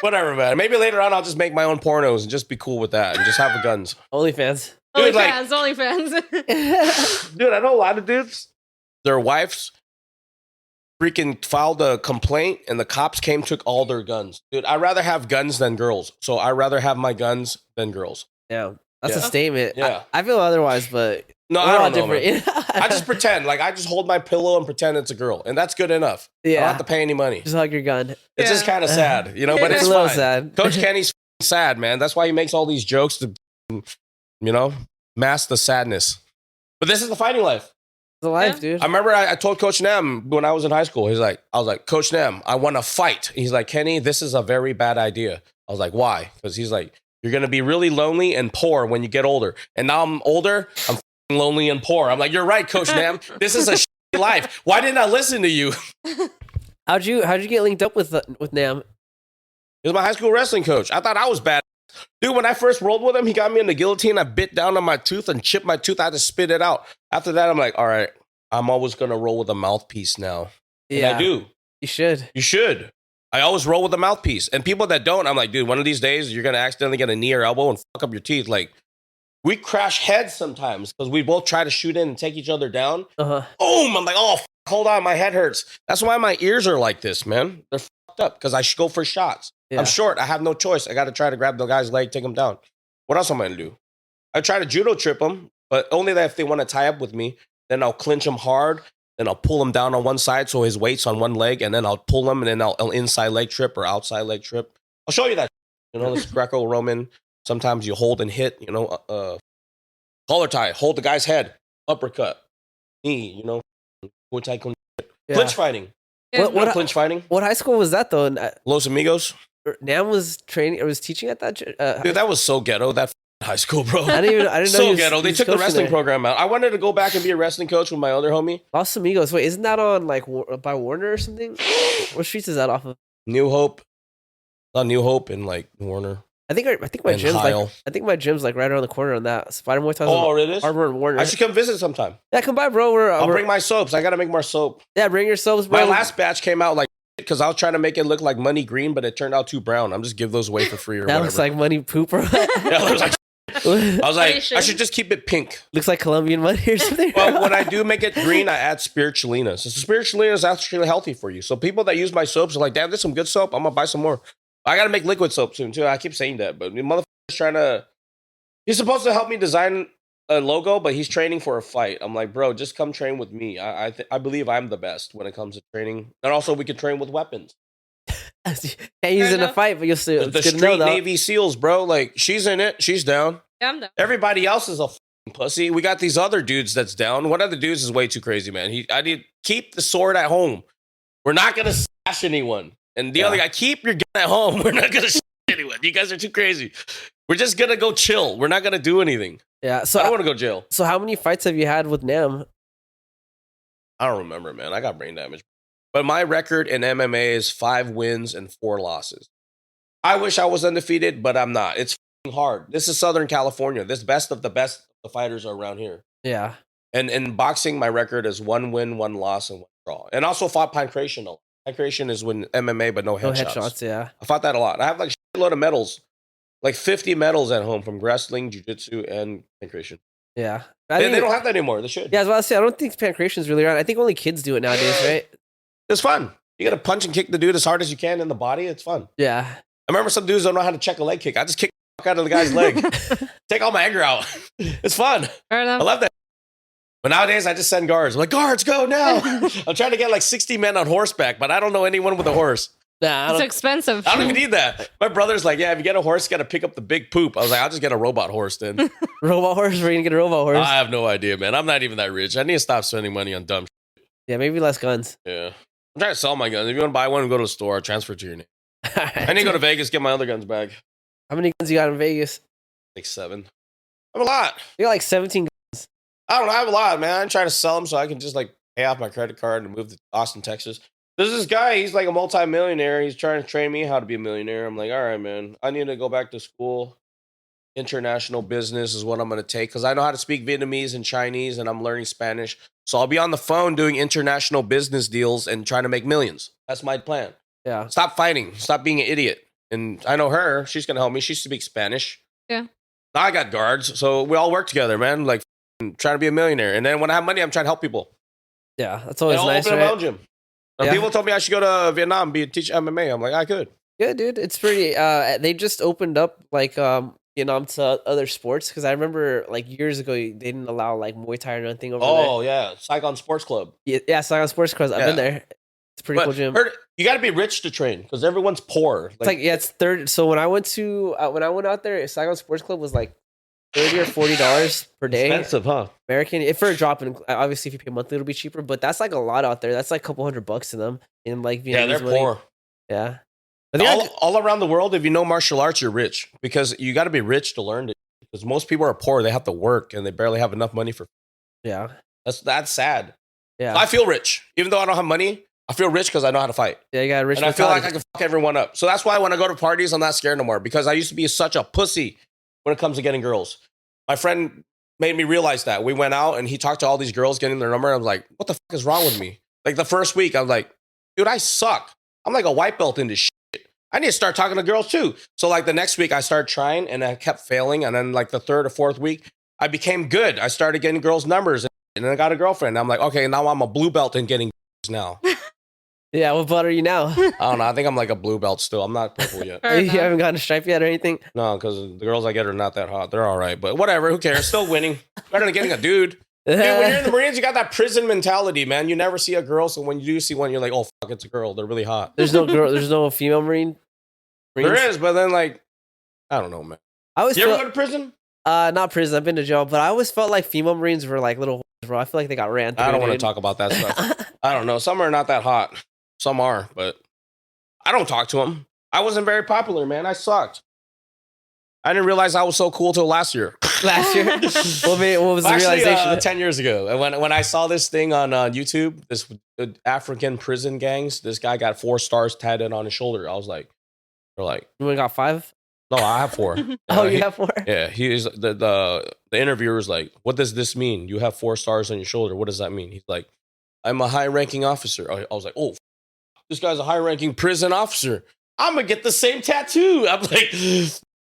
Whatever, man. Maybe later on I'll just make my own pornos and just be cool with that and just have the guns. OnlyFans. Dude, like- OnlyFans. Dude, I know a lot of dudes. Their wives freaking filed a complaint and the cops came, took all their guns. Dude, I'd rather have guns than girls. So I'd rather have my guns than girls. Yeah. That's Yeah. a statement. Yeah. I feel otherwise, but No, we're I all don't know, man. different. I just pretend. Like, I just hold my pillow and pretend it's a girl. And that's good enough. I don't yeah. have to pay any money. Just hug your gun. It's just Yeah. kind of sad, you know, but It's it's a little fine. sad. Coach Kenny's sad, man. That's why he makes all these jokes to, you know, mask the sadness. But this is the fighting life. It's a life, Yeah. dude. I remember I told Coach Nem when I was in high school. I was like, Coach Nem, I want to fight. He's like, Kenny, this is a very bad idea. I was like, why? Because he's like, you're going to be really lonely and poor when you get older. And now I'm older, I'm f***ing lonely and poor. I'm like, you're right, Coach Nem. This is a shitty life. Why didn't I listen to you? How'd you get linked up with Nam? He was my high school wrestling coach. I thought I was bad. Dude, when I first rolled with him, he got me in the guillotine. I bit down on my tooth and chipped my tooth. I had to spit it out. After that, I'm like, all right, I'm always going to roll with a mouthpiece now. And I do. You should. You should. I always roll with a mouthpiece. And people that don't, I'm like, dude, one of these days, you're going to accidentally get a knee or elbow and fuck up your teeth. Like, we crash heads sometimes because we both try to shoot in and take each other down. Uh-huh. Boom! I'm like, oh, hold on, my head hurts. That's why my ears are like this, man. They're fucked up because I go for shots. Yeah. I'm short. I have no choice. I got to try to grab the guy's leg, take him down. What else am I going to do? I try to judo trip him, but only that if they want to tie up with me, then I'll clinch him hard. Then I'll pull him down on one side so his weight's on one leg, and then I'll pull him, and then I'll inside leg trip or outside leg trip. I'll show you that. You know, this Greco-Roman. Sometimes you hold and hit, you know, collar tie, hold the guy's head, uppercut, knee, you know, clinch fighting. What- You know clinch fighting? What high school was that though? Los Amigos. Nam was training or was teaching at that. Dude, that was so ghetto, that high school, bro. I didn't know. So he was, ghetto. he They was took the coaching wrestling there. program out. I wanted to go back and be a wrestling coach with my other homie. Los Amigos. Wait, isn't that on like by Warner or something? What streets is that off of? New Hope. Not New Hope and like Warner. I think my And gym's Heil. like I think my gym's like right around the corner on that. Spider Muay Thai. Oh, it is? Harbor and Warner. I should come visit sometime. Yeah, come by, bro. I'll bring my soaps. I got to make more soap. Yeah, bring your soaps, bro. My last batch came out like because I was trying to make it look like money green, but it turned out too brown. I'm just give those away for free or that whatever. looks like money poop, bro. Yeah, it looks like I was like, Sure. I should just keep it pink. Looks like Colombian mud or something. Well, when I do make it green, I add spirulina. So spirulina is actually healthy for you. So people that use my soaps are like, damn, there's some good soap. I'm gonna buy some more. I gotta make liquid soap soon too. I keep saying that, but the motherfucker's trying to. He's supposed to help me design a logo, but he's training for a fight. I'm like, bro, just come train with me. I believe I'm the best when it comes to training, and also we can train with weapons. Can't use it in a fight, but you'll still. The It's good to know, street though. Navy SEALs, bro. Like she's in it. She's down. Yeah, I'm done. Everybody else is a fucking pussy. We got these other dudes that's down. One of the dudes is way too crazy, man. I need keep the sword at home. We're not gonna slash anyone. And the other guy, keep your gun at home. We're not gonna shoot anyone. You guys are too crazy. We're just gonna go chill. We're not gonna do anything. Yeah. So I don't want to go jail. So how many fights have you had with Nam? I don't remember, man. I got brain damage. But my record in MMA is 5 wins and 4 losses. I wish I was undefeated, but I'm not. It's hard. This is Southern California. This best of the fighters are around here. Yeah. And in boxing, my record is 1 win, 1 loss, and 1 draw. And also fought pancration. Pancration is when MMA, but no No headshots. headshots. Yeah. I fought that a lot. I have like a load of medals, like 50 medals at home from wrestling, jiu-jitsu, and pancration. Yeah. They don't have that anymore. They should. Yeah, I was about to say, I don't think pancration is really around. I think only kids do it nowadays, right? It's fun. You got to punch and kick the dude as hard as you can in the body. It's fun. Yeah. I remember some dudes don't know how to check a leg kick. I just kick the fuck out of the guy's leg. Take all my anger out. It's fun. Fair enough. I love that. But nowadays, I just send guards. I'm like, guards, go now. I'm trying to get like 60 men on horseback, but I don't know anyone with a horse. Nah, It's expensive. I don't even need that. My brother's like, yeah, if you get a horse, you got to pick up the big poop. I was like, I'll just get a robot horse then. robot horse. We're gonna get a robot horse. I have no idea, man. I'm not even that rich. I need to stop spending money on dumb shit. Yeah, maybe less guns. Yeah. I'm trying to sell my guns. If you want to buy one, go to the store, transfer it to your name. I need to go to Vegas, get my other guns back. How many guns you got in Vegas? Like 7. I have a lot. You got like 17 guns. I don't know. I have a lot, man. I'm trying to sell them so I can just like pay off my credit card and move to Austin, Texas. There's this guy. He's like a multi-millionaire. He's trying to train me how to be a millionaire. I'm like, all right, man. I need to go back to school. International business is what I'm going to take because I know how to speak Vietnamese and Chinese and I'm learning Spanish. So I'll be on the phone doing international business deals and trying to make millions. That's my plan. Yeah. Stop fighting. Stop being an idiot. And I know her. She's going to help me. She speaks Spanish. Yeah. Now I got guards. So we all work together, man. Like trying to be a millionaire. And then when I have money, I'm trying to help people. Yeah, that's always I'll nice, open right? my own gym. Yeah. People told me I should go to Vietnam, teach MMA. I'm like, I could. Yeah, dude, it's pretty. They just opened up like to other sports because I remember like years ago they didn't allow like Muay Thai or nothing over there. Oh yeah, Saigon Sports Club. Yeah, Saigon Sports Club. I've been there. It's a pretty cool gym. You got to be rich to train because everyone's poor. It's like it's third. So when I went out there, Saigon Sports Club was like $30 or $40 per day. Expensive, huh? American. If for a drop in, obviously if you pay monthly, it'll be cheaper. But that's like a lot out there. That's like a couple $100 to them in like Vietnamese Yeah, they're money. poor. Yeah. But they All around the world, if you know martial arts, you're rich because you got to be rich to learn it. Because most people are poor; they have to work and they barely have enough money for. yeah. That's sad. Yeah. I feel rich, even though I don't have money. I feel rich because I know how to fight, Yeah, you got a rich and I feel like mentality. I can fuck everyone up. So that's why when I go to parties, I'm not scared no more because I used to be such a pussy when it comes to getting girls. My friend made me realize that. We went out and he talked to all these girls getting their number. I was like, what the fuck is wrong with me? Like the first week, I was like, dude, I suck. I'm like a white belt in this shit. I need to start talking to girls too. So like the next week I started trying and I kept failing. And then like the 3rd or 4th week, I became good. I started getting girls' numbers and then I got a girlfriend. I'm like, okay, now I'm a blue belt and getting now. Yeah, what belt are you now? I don't know. I think I'm like a blue belt still. I'm not purple yet. Fair You enough. haven't gotten a stripe yet or anything? No, because the girls I get are not that hot. They're all right. But whatever. Who cares? Still winning. Better than getting a dude. Dude, when you're in the Marines, you got that prison mentality, man. You never see a girl. So when you do see one, you're like, oh, fuck, it's a girl. They're really hot. There's no female Marine. There Marines? is, but then like, I don't know, man. I always You ever felt, go to prison? not prison. I've been to jail, but I always felt like female Marines were like little whores, bro. I feel like they got ran through. I don't want to dude. talk about that stuff. I don't know. Some are not that hot. Some are, but I don't talk to them. I wasn't very popular, man. I sucked. I didn't realize I was so cool till last year. Last year. What was the Actually, realization? 10 years ago. And when I saw this thing on YouTube, this African prison gangs, this guy got 4 stars tatted on his shoulder. I was like, they're like, You only got 5? no, I have 4. Oh, you have 4? Yeah, he is the interviewer is like, what does this mean? You have 4 stars on your shoulder. What does that mean? He's like, I'm a high-ranking officer. I was like, oh, this guy's a high-ranking prison officer. I'm gonna get the same tattoo. I'm like,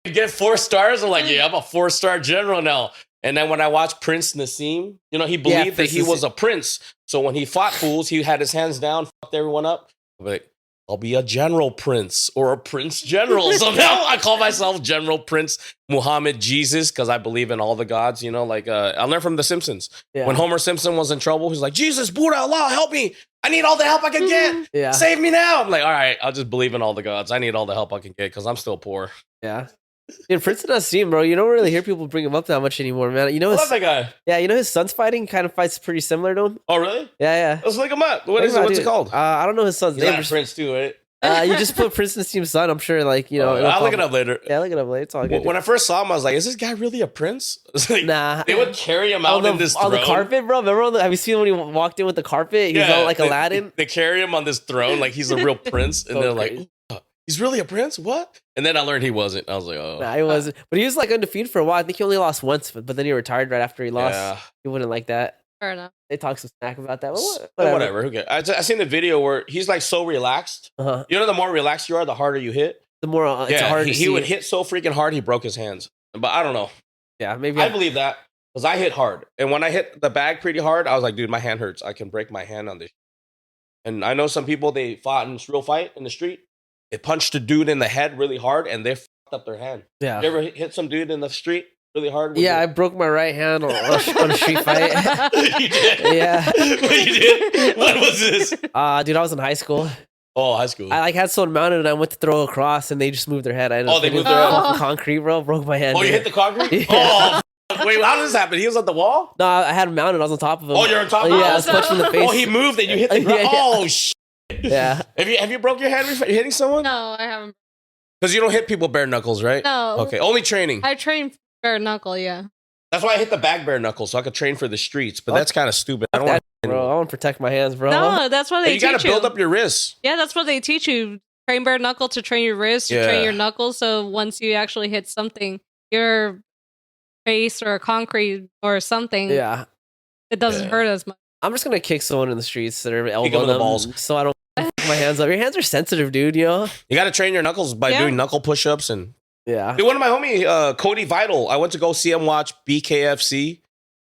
You get 4 stars. I'm like, yeah, I'm a 4-star general now. And then when I watched Prince Nassim, you know, he believed that he was a prince. So when he fought fools, he had his hands down, fucked everyone up. I'm like, I'll be a general prince or a prince general. So now I call myself General Prince Muhammad Jesus because I believe in all the gods. You know, like I learned from The Simpsons. Yeah. When Homer Simpson was in trouble, he's like, Jesus, Buddha, Allah, help me. I need all the help I can get. Yeah. Save me now. I'm like, all right, I'll just believe in all the gods. I need all the help I can get because I'm still poor. Yeah. Dude, Prince Nassim, bro, you don't really hear people bring him up that much anymore, man. You know, I love that guy. Yeah, you know his son's fighting kind of fights pretty similar to him. Oh, really? Yeah. Let's look him up. What's it called? I don't know his son's He's name. not Prince too, right? You just put Prince Nassim's son. I'm sure, like, you know. I'll look it up later. Yeah, look it up later. It's all good. When I first saw him, I was like, is this guy really a prince? It's like, nah. They would carry him out in this throne. On the carpet, bro. Remember have you seen when he walked in with the carpet? He's all like Aladdin. They carry him on this throne like he's a real prince. And they're like, he's really a prince? What? And then I learned he wasn't. I was like, oh. Nah, he wasn't. But he was like undefeated for a while. I think he only lost once, but then he retired right after he lost. Yeah. He wouldn't like that. Fair enough. They talk some smack about that. Whatever. Who cares? I seen the video where he's like so relaxed. Uh-huh. You know, the more relaxed you are, the harder you hit. The more it's hard to see. He would hit so freaking hard, he broke his hands. But I don't know. Yeah, maybe. I believe that because I hit hard. And when I hit the bag pretty hard, I was like, dude, my hand hurts. I can break my hand on this. And I know some people, they fought in this real fight in the street. They punched a dude in the head really hard and they fucked up their hand. Yeah. You ever hit some dude in the street really hard? Yeah, I broke my right hand on a street fight. You did? Yeah. What you did? What was this? Dude, I was in high school. Oh, high school. I like had someone mounted and I went to throw across and they just moved their head. They moved their head? Concrete, bro. Broke my hand. Oh, you hit the concrete? Yeah. Oh, wait, how did this happen? He was at the wall? No, I had him mounted. I was on top of him. Oh, you're on top of him? Yeah, I was punched in the face. Oh, he moved and you hit the ground? Yeah. Oh, shit. Yeah. Have you broke your hand before hitting someone? No, I haven't. Because you don't hit people bare knuckles, right? No. Okay, only training. I trained bare knuckle, yeah. That's why I hit the bag bare knuckles, so I could train for the streets. But that's kind of stupid. I don't want Bro, I want to protect my hands, bro. No, that's what they you teach you. got to build up your wrists. Yeah, that's what they teach you. Train bare knuckle to train your wrist, to train your knuckles. So once you actually hit something, your face or concrete or something, it doesn't hurt as much. I'm just going to kick someone in the streets that are elbowing them them balls. so I don't fuck my hands up. Your hands are sensitive, dude, you know? You got to train your knuckles by doing knuckle push-ups. And yeah. Dude, one of my homie, Cody Vital, I went to go see him watch BKFC.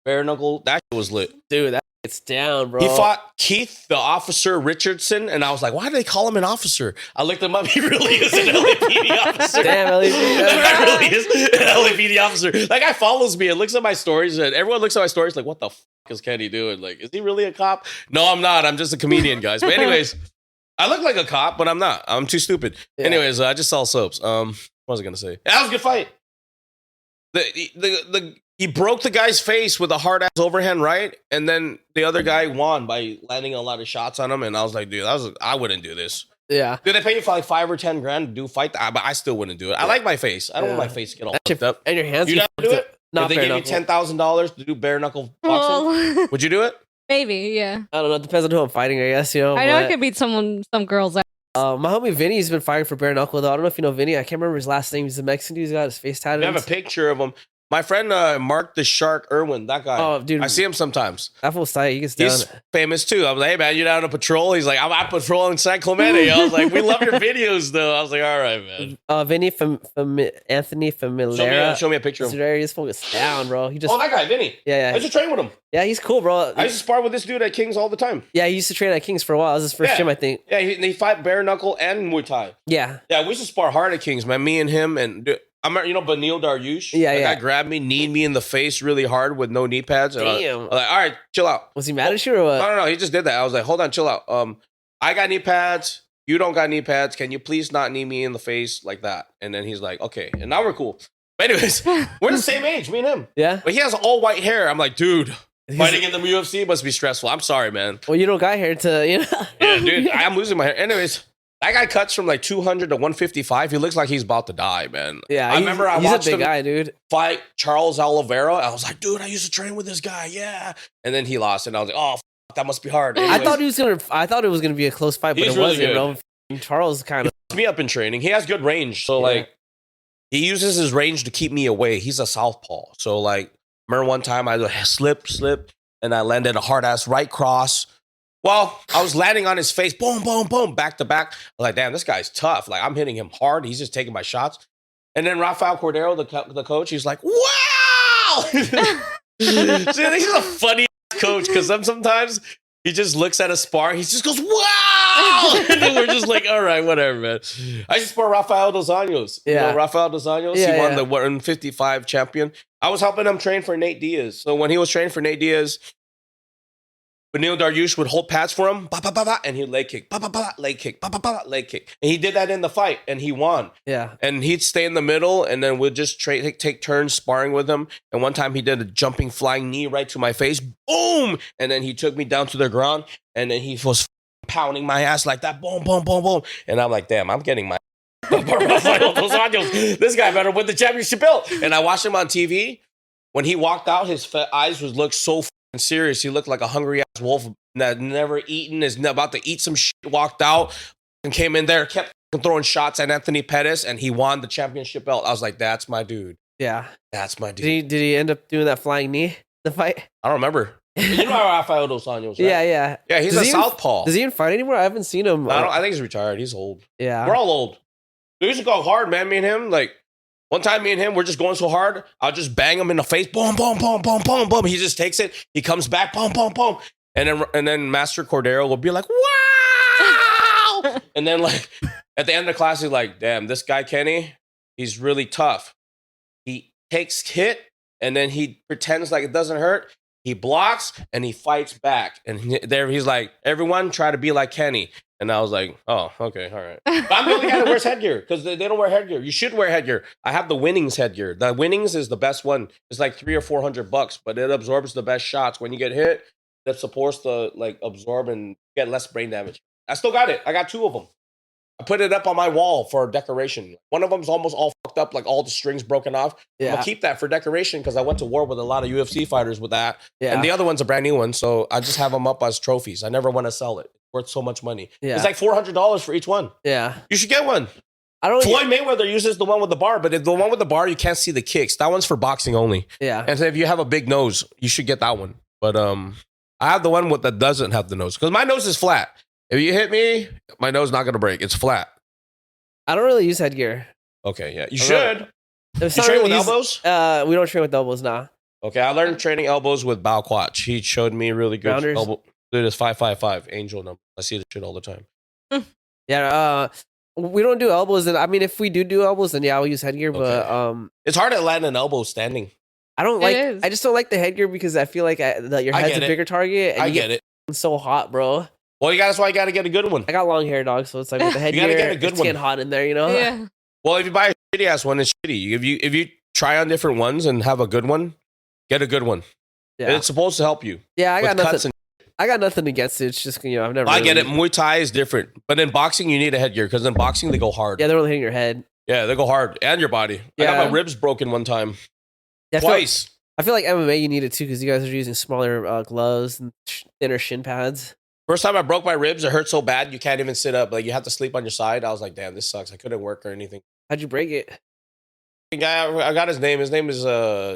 Bare knuckle. That shit was lit. Dude, that it's down, bro. He fought Keith, the officer Richardson, and I was like, why do they call him an officer? I looked him up. He really is an LAPD officer. Damn, LAPD. That really is an LAPD officer. That guy follows me and looks at my stories, and everyone looks at my stories like, what the fuck is Kenny doing? Like, is he really a cop? No, I'm not. I'm just a comedian, guys. But anyways, I look like a cop, but I'm not. I'm too stupid. Yeah. Anyways, I just sell soaps. What was I going to say? That was a good fight. He broke the guy's face with a hard ass overhand right, and then the other guy won by landing a lot of shots on him. And I was like, dude, I wouldn't do this. Yeah. Did they pay you for like $5 or $10 to do fight? But I still wouldn't do it. I like my face. I don't want my face to get all fucked up. And your hands. You do it? Not if they bare gave you knuckle. $10,000 to do bare knuckle boxing, would you do it? Maybe, yeah. I don't know. It depends on who I'm fighting, I guess, you know. I know I could beat some girls. My homie Vinny's been fighting for bare knuckle, though. I don't know if you know Vinny. I can't remember his last name. He's a Mexican dude. He's got his face tatted. I have a picture of him. My friend Mark the Shark Irwin, that guy. Oh, dude. I see him sometimes. That fool's tight. He gets down. He's famous too. I was like, hey man, you down on patrol? He's like, I'm out patrolling San Clemente. I was like, we love your videos though. I was like, all right, man. Vinny from Anthony Familiara. Show me a picture of him. This fool gets down, bro. He just. Oh, that guy, Vinny. Yeah. I used to train with him. Yeah, he's cool, bro. I used to spar with this dude at Kings all the time. Yeah, he used to train at Kings for a while. That was his first gym, I think. Yeah, he fight bare knuckle and Muay Thai. Yeah. Yeah, we used to spar hard at Kings, man. Me and him and you know Benil Dariush? Yeah, that guy grabbed me, kneed me in the face really hard with no knee pads. Damn. I was like, all right, chill out. Was he mad at you or what? No. He just did that. I was like, hold on, chill out. I got knee pads. You don't got knee pads. Can you please not knee me in the face like that? And then he's like, okay. And now we're cool. But anyways, we're the same age, me and him. Yeah. But he has all white hair. I'm like, dude, fighting in the UFC must be stressful. I'm sorry, man. Well, you don't got hair to, you know. Yeah, dude, I'm losing my hair. Anyways. That guy cuts from like 200 to 155. He looks like he's about to die, man. Yeah, I remember I watched he's a big him guy, dude. fight Charles Oliveira. I was like, dude, I used to train with this guy, yeah. And then he lost, and I was like, oh, that must be hard. Anyways, I thought it was gonna be a close fight, but it really wasn't, bro. Charles kind of me up in training. He has good range, so like he uses his range to keep me away. He's a southpaw, so like remember one time I slip, and I landed a hard ass right cross. Well, I was landing on his face, boom, boom, boom, back to back. I was like, damn, this guy's tough. Like, I'm hitting him hard. He's just taking my shots. And then Rafael Cordero, the coach, he's like, wow! See, he's a funny coach because sometimes he just looks at a spar, he just goes, wow! And then we're just like, all right, whatever, man. I just spar Rafael Dos Anjos. Yeah. You know Rafael Dos Anjos? He won the 155 champion. I was helping him train for Nate Diaz. So when he was training for Nate Diaz, Benil Dariush would hold pads for him, and he'd leg kick, leg kick, leg kick. And he did that in the fight, and he won. Yeah. And he'd stay in the middle, and then we'd just take turns sparring with him. And one time he did a jumping flying knee right to my face. Boom! And then he took me down to the ground, and then he was pounding my ass like that. Boom, boom, boom, boom. And I'm like, damn, I'm getting my... This guy better win the championship belt. And I watched him on TV. When he walked out, his eyes looked so serious. He looked like a hungry ass wolf that never eaten, is about to eat some shit, walked out and came in there, kept throwing shots at Anthony Pettis, and he won the championship belt. I was like, that's my dude. Yeah. That's my dude. Did he end up doing that flying knee, the fight? I don't remember. You know Rafael Dos Anjos, right? Yeah. Yeah, he's a southpaw. Does he even fight anymore? I haven't seen him. I think he's retired. He's old. Yeah. We're all old. We used to go hard, man, me and him. Like, one time me and him, we're just going so hard, I'll just bang him in the face. Boom, boom, boom, boom, boom, boom. He just takes it. He comes back. Boom, boom, boom. And then Master Cordero will be like, wow. And then like at the end of the class, he's like, damn, this guy Kenny, he's really tough. He takes hit and then he pretends like it doesn't hurt. He blocks and he fights back. And there he's like, everyone try to be like Kenny. And I was like, oh, okay, all right. But I'm the only guy that wears headgear because they don't wear headgear. You should wear headgear. I have the Winnings headgear. The Winnings is the best one. It's like $300 or $400, but it absorbs the best shots. When you get hit, that's supposed to like absorb and get less brain damage. I still got it. I got 2 of them. I put it up on my wall for decoration. One of them's almost all fucked up, like all the strings broken off. Yeah. I'm gonna keep that for decoration because I went to war with a lot of UFC fighters with that. Yeah. And the other one's a brand new one, so I just have them up as trophies. I never want to sell it. It's worth so much money. Yeah. It's like $400 for each one. Yeah. You should get one. Floyd Mayweather uses the one with the bar, but if the one with the bar, you can't see the kicks. That one's for boxing only. Yeah. And so if you have a big nose, you should get that one. But I have the one that doesn't have the nose because my nose is flat. If you hit me, my nose is not going to break. It's flat. I don't really use headgear. Okay, yeah. You should. You train with elbows? We don't train with elbows now. Okay, I learned training elbows with Bao Quach. He showed me really good elbow. Dude, it's 555, angel number. I see the shit all the time. Yeah, we don't do elbows. And I mean, if we do elbows, then yeah, I'll use headgear. Okay. But it's hard to land an elbow standing. I just don't like the headgear because I feel like your head's a bigger target. And I get it. It's so hot, bro. Well, that's why you got to get a good one. I got long hair, dog, so it's like with the headgear, it's getting hot in there, you know? Yeah. Well, if you buy a shitty ass one, it's shitty. If you try on different ones and have a good one, get a good one. Yeah. It's supposed to help you. Yeah, I got nothing. I got nothing against it. It's just, I've never. I get it. Muay Thai is different, but in boxing you need a headgear because in boxing they go hard. Yeah, they're only hitting your head. Yeah, they go hard and your body. Yeah. I got my ribs broken one time. Yeah, twice. I feel like M.M.A. you need it too because you guys are using smaller gloves and thinner shin pads. First time I broke my ribs, it hurt so bad you can't even sit up. Like you have to sleep on your side. I was like, damn, this sucks. I couldn't work or anything. How'd you break it? The guy, I got his name. His name is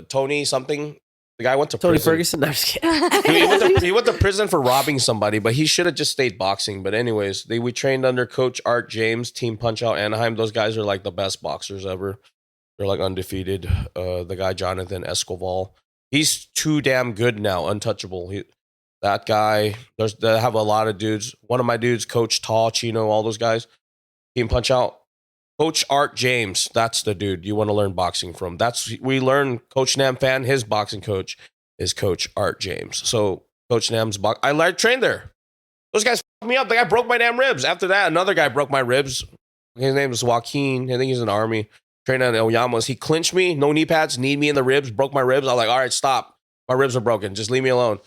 Tony something. The guy went to Tony prison. Ferguson? No, I'm just kidding. he went to prison for robbing somebody, but he should have just stayed boxing. But anyways, we trained under Coach Art James, Team Punch Out Anaheim. Those guys are like the best boxers ever. They're like undefeated. The guy Jonathan Escoval, he's too damn good now, untouchable. That guy, they have a lot of dudes. One of my dudes, Coach Tall, Chino, all those guys. Team Punch Out. Coach Art James, that's the dude you want to learn boxing from. We learn Coach Nam Phan, his boxing coach is Coach Art James. So Coach Nam's I trained there. Those guys fucked me up. The guy broke my damn ribs. After that, another guy broke my ribs. His name is Joaquin. I think he's in the army. Trained at Oyama's. He clinched me, no knee pads, kneed me in the ribs, broke my ribs. I was like, all right, stop. My ribs are broken. Just leave me alone.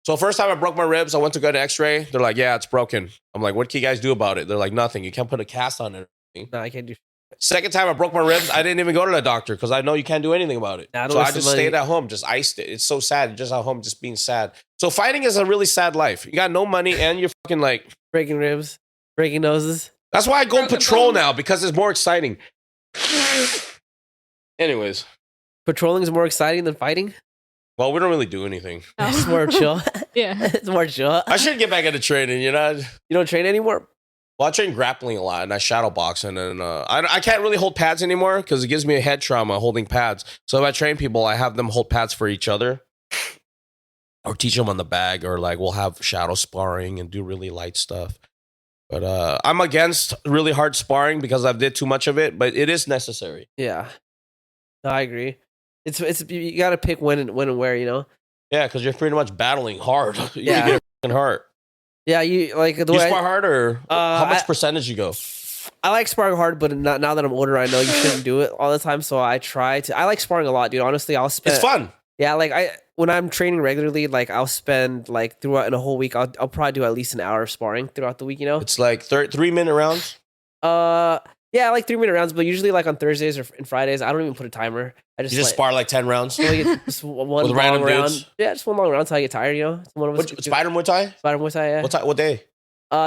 So first time I broke my ribs, I went to go to x-ray. They're like, yeah, it's broken. I'm like, what can you guys do about it? They're like, nothing. You can't put a cast on it. No, I can't do. Second time I broke my ribs, I didn't even go to the doctor because I know you can't do anything about it. So I just stayed at home, just iced it. It's so sad. Just at home, just being sad. So fighting is a really sad life. You got no money and you're fucking like... breaking ribs, breaking noses. That's why I go patrol now because it's more exciting. Anyways. Patrolling is more exciting than fighting? Well, we don't really do anything. It's more chill. Yeah. It's more chill. I should get back into training, you know? You don't train anymore? Well, I train grappling a lot, and I shadow box, and then I can't really hold pads anymore because it gives me a head trauma holding pads. So if I train people, I have them hold pads for each other, or teach them on the bag, or like we'll have shadow sparring and do really light stuff. But I'm against really hard sparring because I've did too much of it, but it is necessary. Yeah, no, I agree. It's you got to pick when and where, you know. Yeah, because you're pretty much battling hard. You get a heart. Yeah, you like the you way spar hard, or how much percentage you go? I like sparring hard, but not, now that I'm older, I know you shouldn't do it all the time. So I try to. I like sparring a lot, dude. Honestly, I'll spend. It's fun. Yeah, like when I'm training regularly, like I'll spend like throughout in a whole week, I'll probably do at least an hour of sparring throughout the week. You know, it's like 3-minute rounds. Yeah, like 3-minute rounds, but usually like on Thursdays or and Fridays, I don't even put a timer. I just you just spar like 10 rounds. Just one with long random round. dudes? Yeah, just one long round until I get tired. You know, Spider Muay Thai. Spider Muay Thai. Yeah. What day?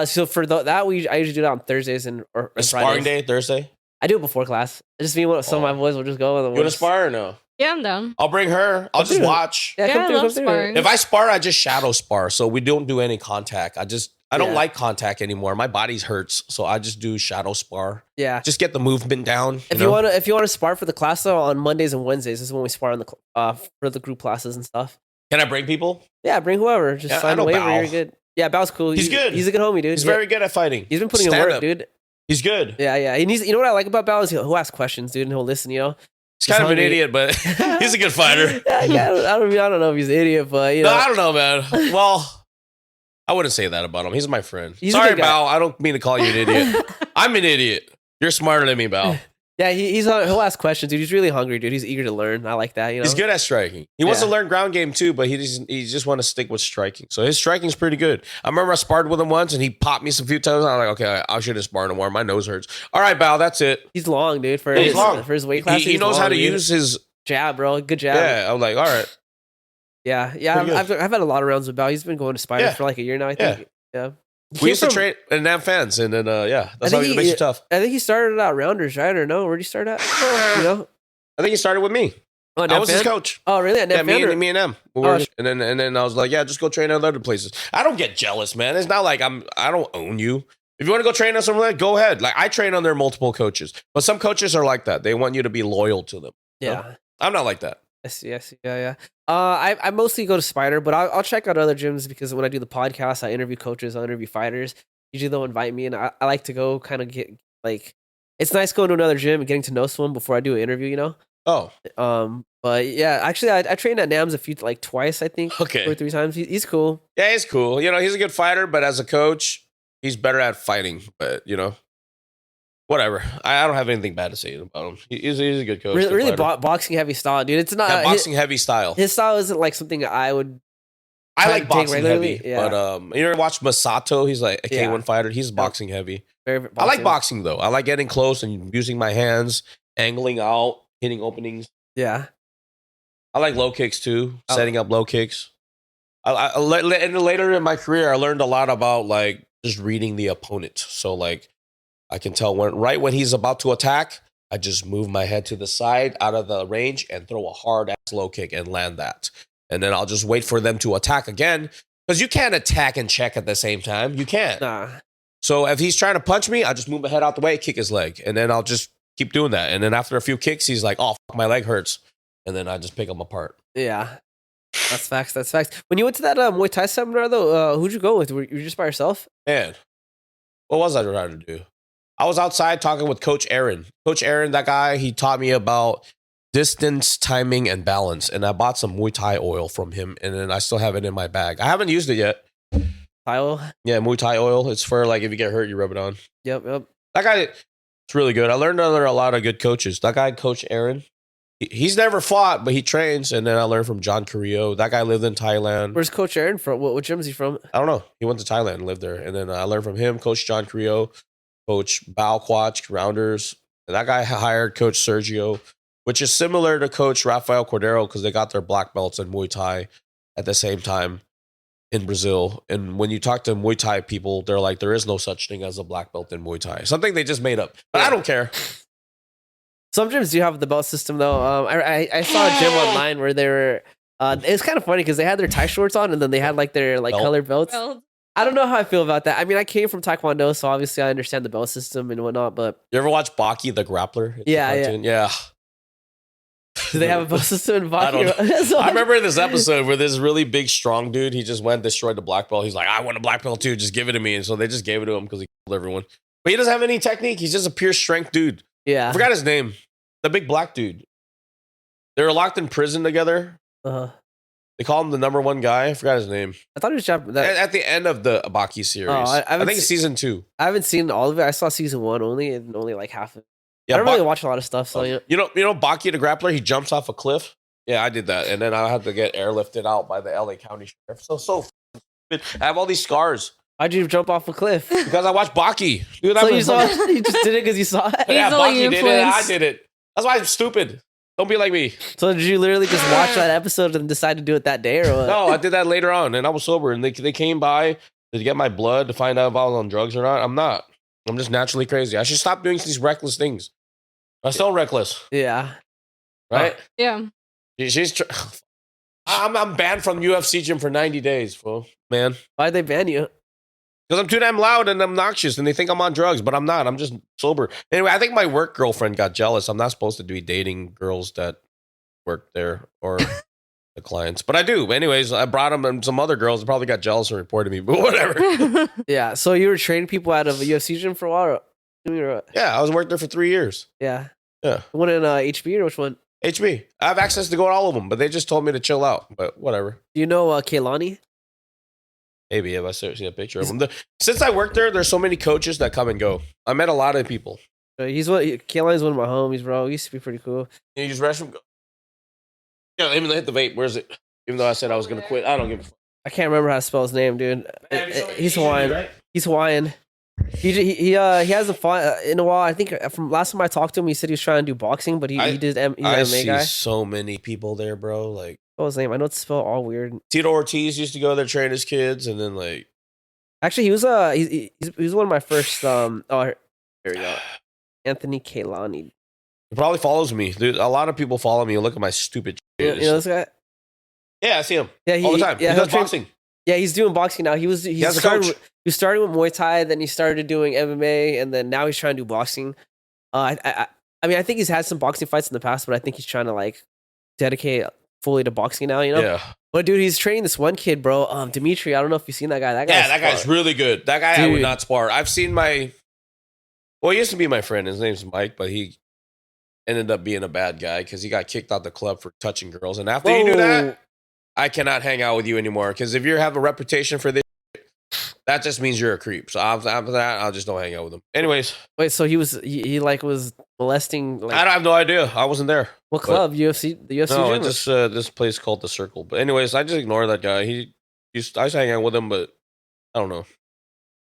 So for that I usually do it on Thursdays or sparring Fridays. Day Thursday. I do it before class. I just mean some of my boys will just go. You want to spar or no? Yeah, I'm down. I'll bring her. I'll just watch. Yeah, I love sparring. If I spar, I just shadow spar. So we don't do any contact. I don't like contact anymore. My body hurts, so I just do shadow spar. Yeah, just get the movement down. If you want to spar for the class though, on Mondays and Wednesdays, this is when we spar on the for the group classes and stuff. Can I bring people? Yeah, bring whoever. Just sign a waiver. You're good. Yeah, Bao's cool. He's good. He's a good homie, dude. He's very good at fighting. He's been putting in work, dude. He's good. Yeah. And you know what I like about Bao is he'll ask questions, dude, and he'll listen. You know, he's kind of an idiot, but he's a good fighter. I don't know if he's an idiot, but you know, I don't know, man. Well, I wouldn't say that about him. He's my friend. Sorry, Bao. I don't mean to call you an idiot. I'm an idiot. You're smarter than me, Bao. Yeah, he'll ask questions, dude. He's really hungry, dude. He's eager to learn. I like that. You know, he's good at striking. He wants to learn ground game too, but he just want to stick with striking. So his striking's pretty good. I remember I sparred with him once, and he popped me some few times. I'm like, okay, I shouldn't spar no more. My nose hurts. All right, Bao, that's it. He's long, dude. For his weight class, he knows how to use his jab, bro. Good jab. Yeah, I'm like, all right. Yeah. I've had a lot of rounds with Bao. He's been going to Spider for like a year now, I think. Yeah. We used to train in Nam Phan's, and then that's how he makes you tough. I think he started out Rounders, right? Or no? Where'd he start at? You know, I think he started with me. Oh, I was his coach. Oh, really? At me and him. And then I was like, yeah, just go train at other places. I don't get jealous, man. It's not like I don't own you. If you want to go train on somewhere, go ahead. Like I train under multiple coaches, but some coaches are like that. They want you to be loyal to them. Yeah, so, I'm not like that. Yes, yeah. I mostly go to Spider, but I'll check out other gyms because when I do the podcast, I interview coaches, I interview fighters. Usually they'll invite me, and I like to go kind of get like. It's nice going to another gym and getting to know someone before I do an interview. You know. Oh. But yeah, actually, I trained at Nam's twice, I think. Okay. 2 or 3 times. He's cool. Yeah, he's cool. You know, he's a good fighter, but as a coach, he's better at fighting. But you know. Whatever. I don't have anything bad to say about him. He's a good coach. Really boxing heavy style, dude. It's not boxing heavy style. His style isn't like something I would. I like boxing heavy, yeah. But you ever watch Masato? He's like a K1 fighter. He's boxing heavy. I like boxing though. I like getting close and using my hands, angling out, hitting openings. Yeah. I like low kicks too. Setting up low kicks. Later in my career, I learned a lot about like just reading the opponent. So like. I can tell when he's about to attack, I just move my head to the side out of the range and throw a hard ass low kick and land that. And then I'll just wait for them to attack again because you can't attack and check at the same time. You can't. Nah. So if he's trying to punch me, I just move my head out the way, kick his leg. And then I'll just keep doing that. And then after a few kicks, he's like, oh, fuck, my leg hurts. And then I just pick him apart. Yeah. That's facts. When you went to that Muay Thai seminar, though, who'd you go with? Were you just by yourself? Man, what was I trying to do? I was outside talking with Coach Aaron. Coach Aaron, that guy, he taught me about distance, timing, and balance. And I bought some Muay Thai oil from him, and then I still have it in my bag. I haven't used it yet. Thai oil? Yeah, Muay Thai oil. It's for like if you get hurt, you rub it on. Yep. That guy, it's really good. I learned under a lot of good coaches. That guy, Coach Aaron, he's never fought, but he trains. And then I learned from John Carrillo. That guy lived in Thailand. Where's Coach Aaron from? What gym is he from? I don't know. He went to Thailand and lived there. And then I learned from him, Coach John Carrillo. Coach Bao Quach, Rounders. And that guy hired Coach Sergio, which is similar to Coach Rafael Cordero because they got their black belts in Muay Thai at the same time in Brazil. And when you talk to Muay Thai people, they're like, there is no such thing as a black belt in Muay Thai. Something they just made up. But I don't care. Some gyms do have the belt system, though. I saw a gym online where they were... it's kind of funny because they had their Thai shorts on and then they had like their like colored belts. I don't know how I feel about that. I mean, I came from Taekwondo, so obviously I understand the belt system and whatnot. But you ever watch Baki the Grappler? It's yeah. Do they have a belt system in Baki? I remember this episode where this really big, strong dude, he just went and destroyed the black belt. He's like, I want a black belt too. Just give it to me. And so they just gave it to him because he killed everyone. But he doesn't have any technique. He's just a pure strength dude. Yeah. I forgot his name. The big black dude. They were locked in prison together. They call him the number one guy. I forgot his name. I thought it was Japanese. At the end of the Baki series. I think it's season 2. I haven't seen all of it. I saw season 1 only, and only like half of it. Yeah, I don't really watch a lot of stuff. So you know, Baki the Grappler. He jumps off a cliff. Yeah, I did that, and then I had to get airlifted out by the LA County Sheriff. So I have all these scars. Why'd you jump off a cliff? Because I watched Baki. Dude, so you just did it because you saw it? Yeah, Baki did it. I did it. That's why I'm stupid. Don't be like me. So did you literally just watch that episode and decide to do it that day, or what? No, I did that later on, and I was sober, and they came by to get my blood to find out if I was on drugs or not. I'm not. I'm just naturally crazy. I should stop doing these reckless things. I'm still reckless. Yeah. Right? Yeah. I'm banned from UFC gym for 90 days, fool. Man. Why'd they ban you? Because I'm too damn loud and obnoxious, and they think I'm on drugs, but I'm not. I'm just sober. Anyway, I think my work girlfriend got jealous. I'm not supposed to be dating girls that work there or the clients, but I do. Anyways, I brought them, and some other girls probably got jealous and reported me, but whatever. Yeah. So you were training people out of a UFC gym for a while? Yeah, I was working there for 3 years. Yeah. Yeah. One in HB or which one? HB. I have access to go to all of them, but they just told me to chill out. But whatever. Do you know Kaylani? Maybe if I see a picture of him. Since I worked there, there's so many coaches that come and go. I met a lot of people. Kaylani's one of my homies, bro. He used to be pretty cool. You use restroom? Yeah, even hit the vape. Where is it? Even though I said I was gonna quit, I don't give a fuck. I can't remember how to spell his name, dude. He's Hawaiian. Right? He's Hawaiian. He hasn't fought in a while. I think from last time I talked to him, he said he was trying to do boxing, but he's an MMA guy. I see so many people there, bro. Like, what was his name? I know it's spelled all weird. Tito Ortiz used to go there train his kids, and then like, actually, he was one of my first. Oh, here we go. Anthony Kaylani. He probably follows me, dude. A lot of people follow me and look at my stupid shit. You know this guy? Yeah, I see him. Yeah, all the time. Yeah, he does boxing. Yeah, he's doing boxing now. He started with Muay Thai, then he started doing MMA, and then now he's trying to do boxing. I mean, I think he's had some boxing fights in the past, but I think he's trying to like dedicate fully to boxing now. You know? Yeah. But dude, he's training this one kid, bro. Dimitri. I don't know if you've seen that guy. That guy's really good. That guy, dude. I would not spar. I've seen he used to be my friend. His name's Mike, but he ended up being a bad guy because he got kicked out the club for touching girls. And after you do that, I cannot hang out with you anymore. Because if you have a reputation for this, that just means you're a creep. So after that, I'll just don't hang out with him. Anyways. Wait, so he was molesting? Like, I have no idea. I wasn't there. What club? UFC? The UFC? No, it's just this place called The Circle. But anyways, I just ignore that guy. I used to hang out with him, but I don't know.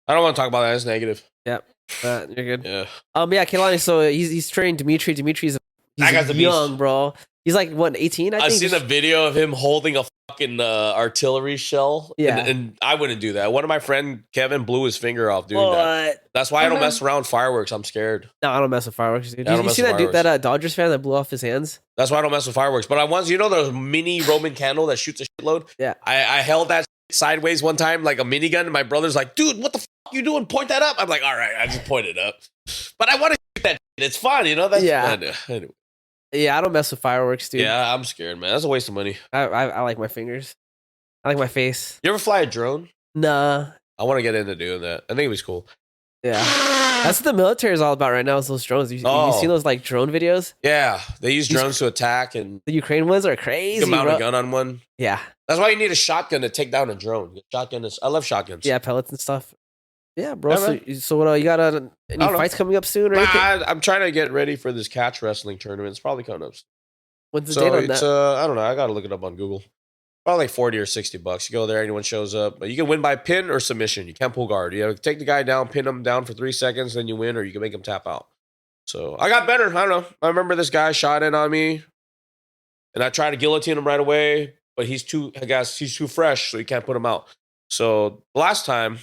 I don't want to talk about that. It's negative. Yep. You're good. Yeah. Yeah, Kaylani. So he's trained Dimitri. Dimitri's young, bro. He's like, what, 18, I think? I've seen a video of him holding a fucking artillery shell. Yeah. And I wouldn't do that. One of my friend, Kevin, blew his finger off doing that. That's why I don't mess around fireworks. I'm scared. No, I don't mess with fireworks, dude. You see that dude, that Dodgers fan that blew off his hands? That's why I don't mess with fireworks. But those mini Roman candle that shoots a shitload? Yeah. I held that sideways one time, like a minigun, and my brother's like, dude, what the fuck you doing? Point that up. I'm like, all right, I just pointed up. But I want to shoot that shit. It's fun, you know? Anyway. Yeah, I don't mess with fireworks, dude. Yeah, I'm scared, man. That's a waste of money. I like my fingers. I like my face. You ever fly a drone? Nah. I want to get into doing that. I think it was cool. Yeah. That's what the military is all about right now, is those drones. You see those like drone videos? Yeah. They use drones to attack, and the Ukraine ones are crazy. You can mount a gun on one. Yeah. That's why you need a shotgun to take down a drone. I love shotguns. Yeah, pellets and stuff. Yeah, bro. Yeah, so what? You got any fights coming up soon? Or I'm trying to get ready for this catch wrestling tournament. It's probably coming up. When's the date on that? I don't know. I got to look it up on Google. Probably like $40 or $60. You go there, anyone shows up. But you can win by pin or submission. You can't pull guard. You have to take the guy down, pin him down for 3 seconds, then you win, or you can make him tap out. So I got better. I don't know. I remember this guy shot in on me, and I tried to guillotine him right away, but he's too fresh, so you can't put him out. So the last time,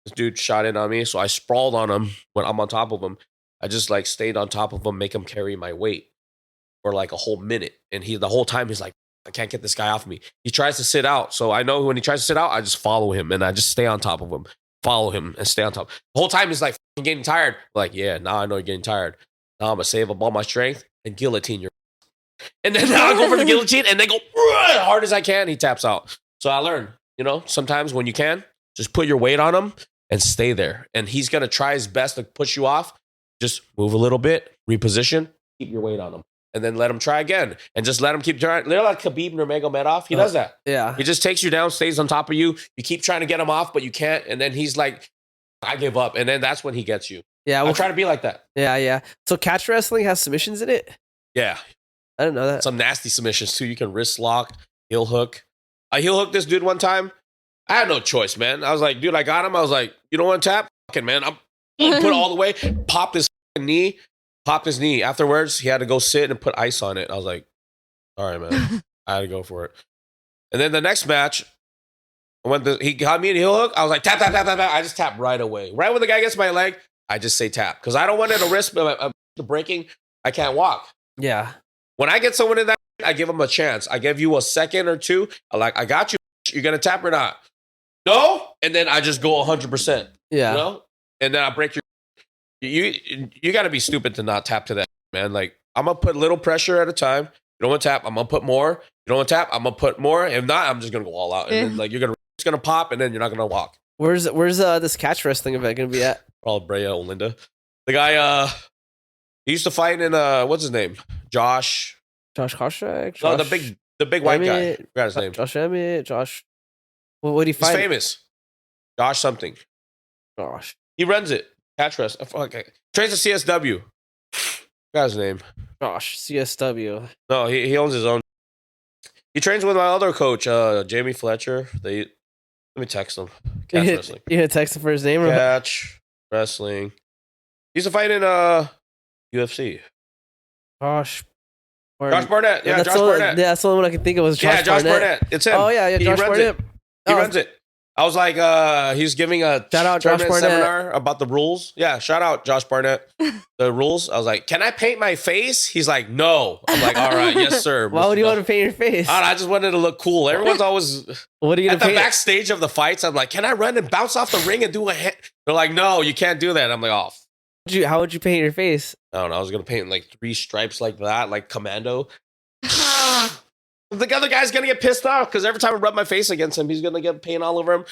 this dude shot in on me, so I sprawled on him when I'm on top of him. I just like stayed on top of him, make him carry my weight for like a whole minute. And the whole time he's like, I can't get this guy off me. He tries to sit out. So I know when he tries to sit out, I just follow him and I just stay on top of him. Follow him and stay on top. The whole time he's like getting tired. Like, yeah, now I know you're getting tired. Now I'm going to save up all my strength and guillotine your. And then I go for the guillotine and they go as hard as I can. He taps out. So I learned, sometimes when you can, just put your weight on him and stay there. And he's going to try his best to push you off. Just move a little bit, reposition, keep your weight on him. And then let him try again. And just let him keep trying. They're like Khabib Nurmagomedov. He does that. Yeah. He just takes you down, stays on top of you. You keep trying to get him off, but you can't. And then he's like, I give up. And then that's when he gets you. Yeah. I try to be like that. Yeah, yeah. So catch wrestling has submissions in it? Yeah. I didn't know that. Some nasty submissions too. You can wrist lock, heel hook. I heel hooked this dude one time. I had no choice, man. I was like, dude, I got him. I was like, you don't want to tap? Fucking man. I'm put it all the way, pop this knee. Popped his knee. Afterwards, he had to go sit and put ice on it. I was like, all right, man. I had to go for it. And then the next match, he got me in a heel hook. I was like, tap, tap, tap, tap, tap. I just tap right away. Right when the guy gets my leg, I just say tap. Because I don't want it to risk the breaking. I can't walk. Yeah. When I get someone in that, I give them a chance. I give you a second or two. I'm like, I got you. You're going to tap or not? No. And then I just go 100%. Yeah. And then I break your. You got to be stupid to not tap to that, man. Like, I'm going to put little pressure at a time. You don't want to tap, I'm going to put more. You don't want to tap, I'm going to put more. If not, I'm just going to go all out. And then, like, it's going to pop, and then you're not going to walk. Where's this catch wrestling event going to be at? Probably Brea, Olinda. The guy, he used to fight in, what's his name? Josh Koscheck? No, the big white guy. I forgot his name. Josh Emmett? What did he fight? He's famous. Josh something. Gosh. He runs it. Catch wrestling. Okay. Trains at CSW. Forgot his name. Gosh, CSW. No, he owns his own. He trains with my other coach, Jamie Fletcher. Let me text him. Catch wrestling. You gonna text him for his name? Or Catch wrestling. He used to fight in UFC. Josh Barnett. Yeah, Josh Yeah, Barnett. that's the only one I can think of was Josh Barnett. It's him. Oh yeah, Josh Barnett. He runs it. I was like, he's giving a shout out Josh Barnett seminar about the rules. Yeah, shout out Josh Barnett. The rules. I was like, can I paint my face? He's like, no. I'm like, all right, yes, sir. Why would you want to paint your face? I just wanted to look cool. Everyone's always what are you at the backstage of the fights. I'm like, can I run and bounce off the ring and do a hand? They're like, no, you can't do that. I'm like, oh. How would you paint your face? I don't know. I was gonna paint like 3 stripes like that, like commando. The other guy's gonna get pissed off because every time I rub my face against him, he's gonna get paint all over him.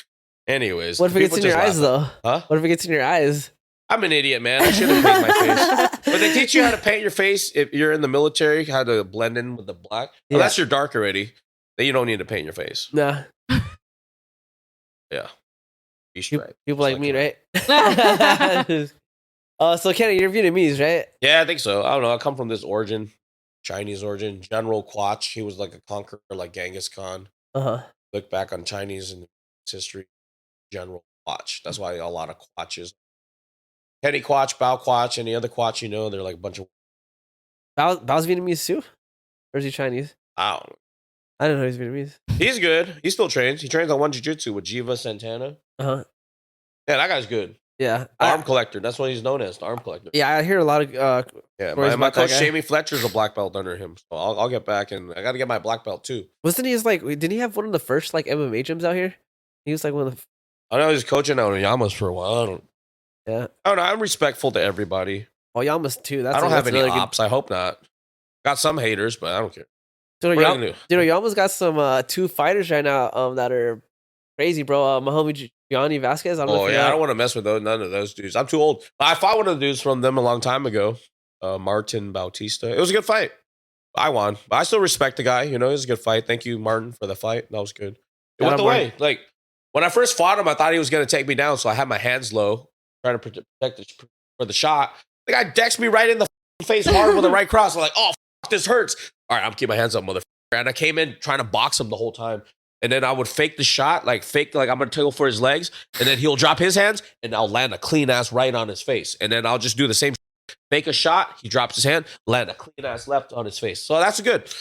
Anyways, what if it gets in your eyes, though? Huh? What if it gets in your eyes? I'm an idiot, man. I shouldn't paint my face. But they teach you how to paint your face if you're in the military, how to blend in with the black. Yeah. Unless you're dark already, then you don't need to paint your face. Nah. Yeah. People like me, right? So Kenny, you're Vietnamese, right? Yeah, I think so. I don't know. I come from this origin, Chinese origin. General Quach, he was like a conqueror, like Genghis Khan. Look back on Chinese and history. General Quach. That's why a lot of Quaches. Kenny Quach, Bao Quach, any other Quach, they're like a bunch of. Bao's Vietnamese too? Or is he Chinese? I don't know. I don't know he's Vietnamese. He's good. He still trains. He trains on One Jiu-Jitsu with Jiva Santana. Yeah, that guy's good. Yeah. Arm collector. That's what he's known as, the arm collector. Yeah, I hear a lot of yeah, my coach Jamie Fletcher's a black belt under him. So I'll get back, and I got to get my black belt too. Wasn't he didn't he have one of the first M.M.A gyms out here? He was like one of the I know he's coaching out in Yamas for a while. I don't know. I'm respectful to everybody. Oh, Yamas too. I don't have any ops. I hope not. Got some haters, but I don't care. Dude, Yamas got some 2 fighters right now that are crazy, bro. My homie Gianni Vasquez. I don't want to mess with none of those dudes. I'm too old. I fought one of the dudes from them a long time ago. Martin Bautista. It was a good fight. I won. But I still respect the guy. It was a good fight. Thank you, Martin, for the fight. That was good. It went away. Like, when I first fought him, I thought he was going to take me down, so I had my hands low, trying to protect for the shot. The guy decks me right in the face hard with a right cross. I'm like, oh, this hurts. All right, I'm keeping my hands up, motherfucker. And I came in trying to box him the whole time. And then I would fake the shot, like I'm going to go for his legs. And then he'll drop his hands, and I'll land a clean ass right on his face. And then I'll just do the same. Fake a shot, he drops his hand, land a clean ass left on his face. So that's good.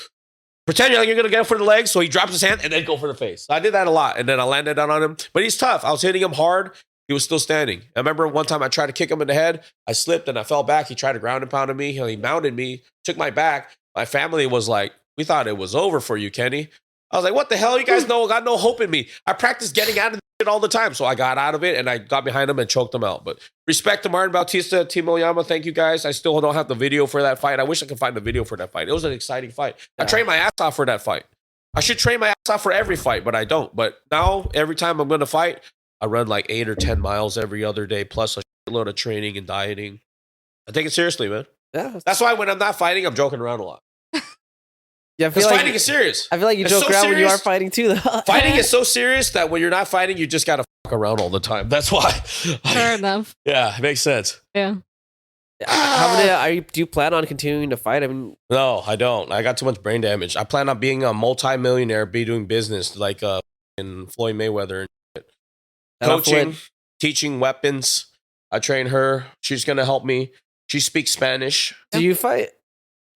Pretend you're going to get for the legs, so he drops his hand and then go for the face. So I did that a lot, and then I landed down on him. But he's tough. I was hitting him hard. He was still standing. I remember one time I tried to kick him in the head. I slipped and I fell back. He tried to ground and pound me. He mounted me, took my back. My family was like, we thought it was over for you, Kenny. I was like, what the hell? You guys know, got no hope in me. I practice getting out of it all the time. So I got out of it and I got behind him and choked him out. But respect to Martin Bautista, Team Oyama. Thank you guys. I still don't have the video for that fight. I wish I could find the video for that fight. It was an exciting fight. I trained my ass off for that fight. I should train my ass off for every fight, but I don't. But now, every time I'm going to fight, I run like 8 or 10 miles every other day, plus a load of training and dieting. I take it seriously, man. Yeah. That's why when I'm not fighting, I'm joking around a lot. Yeah, because fighting is serious. I feel like you joke around when you are fighting too, though. Fighting is so serious that when you're not fighting, you just gotta fuck around all the time. That's why. Fair enough. Yeah, it makes sense. Yeah. Do you plan on continuing to fight? I mean, no, I don't. I got too much brain damage. I plan on being a multi-millionaire, be doing business like in Floyd Mayweather and shit. Coaching, teaching weapons. I train her. She's gonna help me. She speaks Spanish. Do you fight?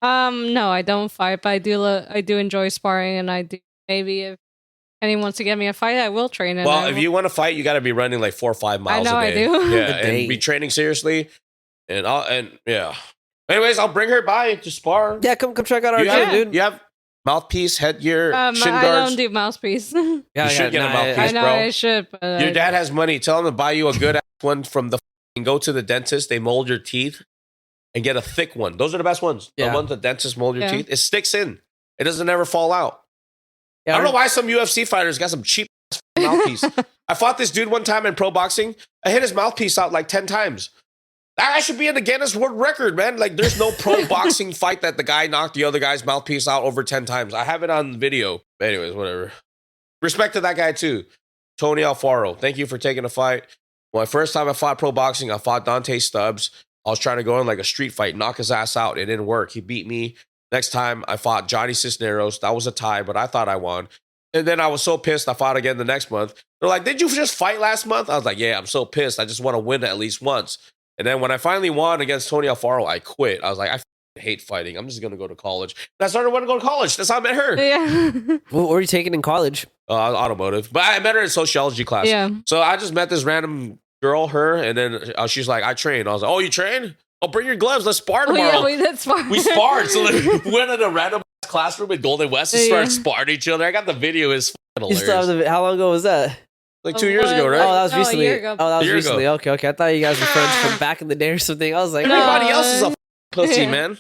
No, I don't fight, but I do enjoy sparring, and I do. Maybe if anyone wants to get me a fight, I will train. Well, if you want to fight, you got to be running like 4 or 5 miles. I know a day. I do. Yeah, and be training seriously, and yeah. Anyways, I'll bring her by to spar. Yeah, come check out our gym, dude. You have mouthpiece, headgear, shin guards. I don't do mouthpiece. You should get a mouthpiece, I know bro. I should. But Your dad has money. Tell him to buy you a good ass one from the. Go to the dentist. They mold your teeth. And get a thick one. Those are the best ones. Yeah. The ones the dentists mold your teeth. It sticks in. It doesn't ever fall out. Yeah, I don't know why some UFC fighters got some cheap mouthpiece. I fought this dude one time in pro boxing. I hit his mouthpiece out like 10 times. I should be in the Guinness World Record, man. Like, there's no pro boxing fight that the guy knocked the other guy's mouthpiece out over 10 times. I have it on video. Anyways, whatever. Respect to that guy, too. Tony Alfaro. Thank you for taking a fight. Well, my first time I fought pro boxing, I fought Dante Stubbs. I was trying to go in like a street fight, knock his ass out. It didn't work. He beat me. Next time I fought Johnny Cisneros. That was a tie, but I thought I won. And then I was so pissed. I fought again the next month. They're like, did you just fight last month? I was like, yeah, I'm so pissed. I just want to win at least once. And then when I finally won against Tony Alfaro, I quit. I was like, I hate fighting. I'm just going to go to college. And I started wanting to go to college. That's how I met her. Yeah. What were you taking in college? Automotive. But I met her in sociology class. Yeah. So I just met this random girl, her, and then she's like, I train. I was like, oh, you train? Oh, bring your gloves. Let's spar tomorrow. Oh, yeah, we did spar. We sparred. So like, we went in a random classroom in Golden West and started sparring each other. I got the video. It's hilarious. How long ago was that? Like 2 years ago, right? Oh, that was recently. A year ago. Oh, that was recently. Okay. I thought you guys were friends from back in the day or something. I was like, everybody else is a pussy, man.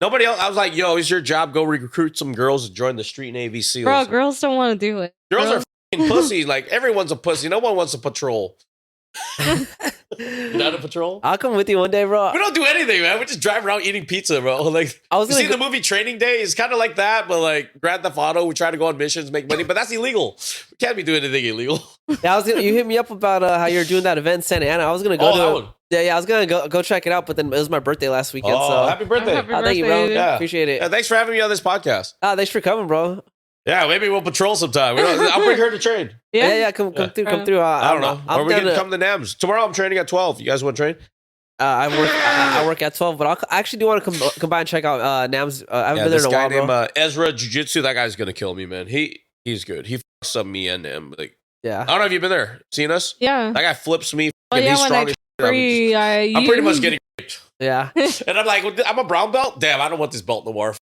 Nobody else. I was like, yo, it's your job. Go recruit some girls to join the Street Navy SEALs. Bro, girls don't want to do it. Girls are pussy. Like, everyone's a pussy. No one wants to patrol. You're not a patrol? I'll come with you one day, bro. We don't do anything, man. We just drive around eating pizza, bro. Like, you see the movie Training Day? It's kind of like that, but like Grand Theft Auto, we try to go on missions, make money, but that's illegal. We can't be doing anything illegal. Yeah, you hit me up about how you're doing that event in Santa Ana. I was gonna go that one. Yeah, I was gonna go check it out, but then it was my birthday last weekend. Oh, so happy birthday! Thank you, bro. Yeah. Appreciate it. Yeah, thanks for having me on this podcast. Thanks for coming, bro. Yeah, maybe we'll patrol sometime. I'll bring her to train. Yeah, come through. I don't know. Or we can come to NAMS. Tomorrow I'm training at 12. You guys want to train? I work at 12, but I actually do want to come by and check out NAMS. I haven't been there in a while, bro. This guy named Ezra Jiu-Jitsu, that guy's going to kill me, man. He's good. He fucks up me and him. Like, yeah. I don't know if you've been there. Seen us? Yeah. That guy flips me. He's strong as shit. I'm pretty much getting raped. Yeah. And I'm like, I'm a brown belt? Damn, I don't want this belt no more.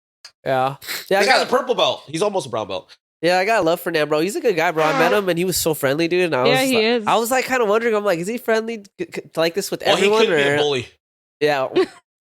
Yeah. This guy's a purple belt. He's almost a brown belt. Yeah, I got love for Nam, bro. He's a good guy, bro. I met him and he was so friendly, dude. And he is. I was like kind of wondering, I'm like, is he friendly like this with everyone? He could be a bully. Yeah.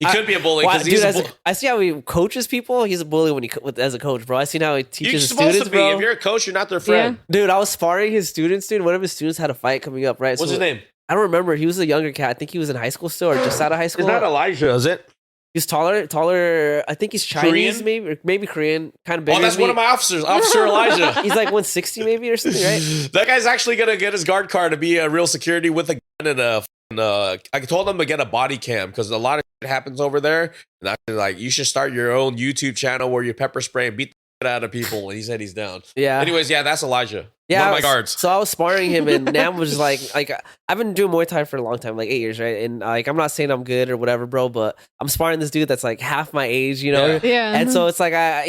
He could be a bully because he's a bully. I see how he coaches people. He's a bully when as a coach, bro. I see how he teaches his students, supposed to be. Bro. If you're a coach, you're not their friend. Yeah. Dude, I was sparring his students, dude. One of his students had a fight coming up, right? What's his name? I don't remember. He was a younger cat. I think he was in high school still or just out of high school. It's not Elijah, is it? He's taller. I think he's Chinese, maybe Korean, kind of big. Oh, that's one of my officers, Officer Elijah. He's like 160 maybe or something, right? That guy's actually gonna get his guard card to be a real security with a gun and I told him to get a body cam because a lot of shit happens over there. And I like, you should start your own YouTube channel where you pepper spray and beat the shit out of people. And he said he's down. Yeah. Anyways, yeah, that's Elijah. Yeah, one of my guards. So I was sparring him, and Nam was like I've been doing Muay Thai for a long time, like 8 years, right? And like I'm not saying I'm good or whatever, bro, but I'm sparring this dude that's like half my age, you know? Yeah. And so it's like I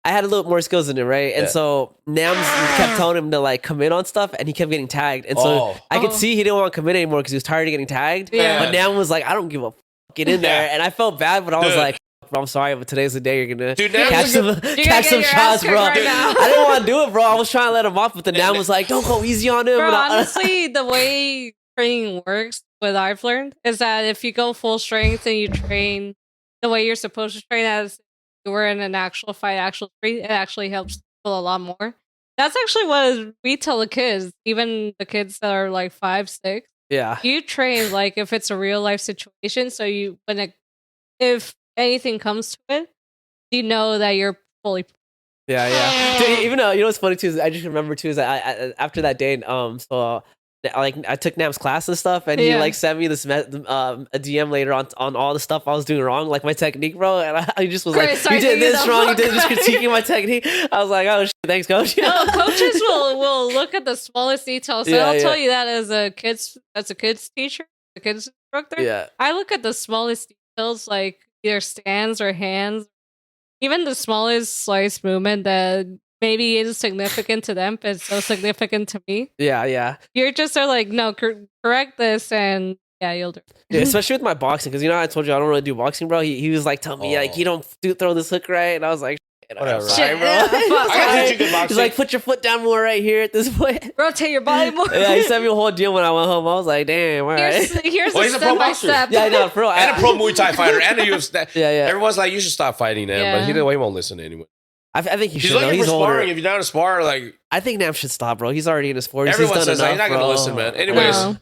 had a little more skills than him, right? And so Nam kept telling him to like come in on stuff, and he kept getting tagged, and so I could see he didn't want to commit anymore because he was tired of getting tagged. Yeah. But Nam was like, I don't give a fuck, get in there, and I felt bad, but I was like, I'm sorry, but today's the day you're gonna Dude, catch some shots, bro. Right I didn't want to do it, bro. I was trying to let him off, but the Nam was like, "Don't go easy on him." Bro, honestly, the way training works, what I've learned is that if you go full strength and you train the way you're supposed to train as you were in an actual fight, actual street, it actually helps people a lot more. That's actually what we tell the kids, even the kids that are like 5, 6. Yeah. You train like if it's a real life situation, so you if anything comes to it, you know that you're fully. Yeah. Dude, even though, you know what's funny too is I just remember too is that I after that day, I took Nam's class and stuff, and he like sent me this a DM later on all the stuff I was doing wrong, like my technique, bro. And I just was like, "You did this wrong. You did just critiquing my technique." I was like, "Oh, shit, thanks, coach." No, coaches will look at the smallest details. So I'll tell you that as a kids teacher, a kids instructor. Yeah, I look at the smallest details, like either stands or hands, even the smallest slice movement that maybe is significant to them, but it's so significant to me. Yeah. You're just like, no, correct this, and yeah, you'll do it. Yeah, especially with my boxing, because I told you I don't really do boxing, bro. He was like telling me like, you don't throw this hook right, and I was like, whatever, sorry, bro. I gotta teach you good boxing. He's like, put your foot down more right here at this point. Rotate your body more. Yeah, he sent me a whole deal when I went home. I was like, damn, all right. Here's he's a pro boxer. step. Yeah, I know, pro. And a pro Muay Thai fighter, and a UFC. Yeah. Everyone's like, you should stop fighting him, but he won't listen anyway. I think he should. He's looking for older. sparring. If you're down to spar, like I think Nam should stop, bro. He's already in his 40s. everyone he's done says, enough, he's not gonna bro. listen, man. Anyways, No.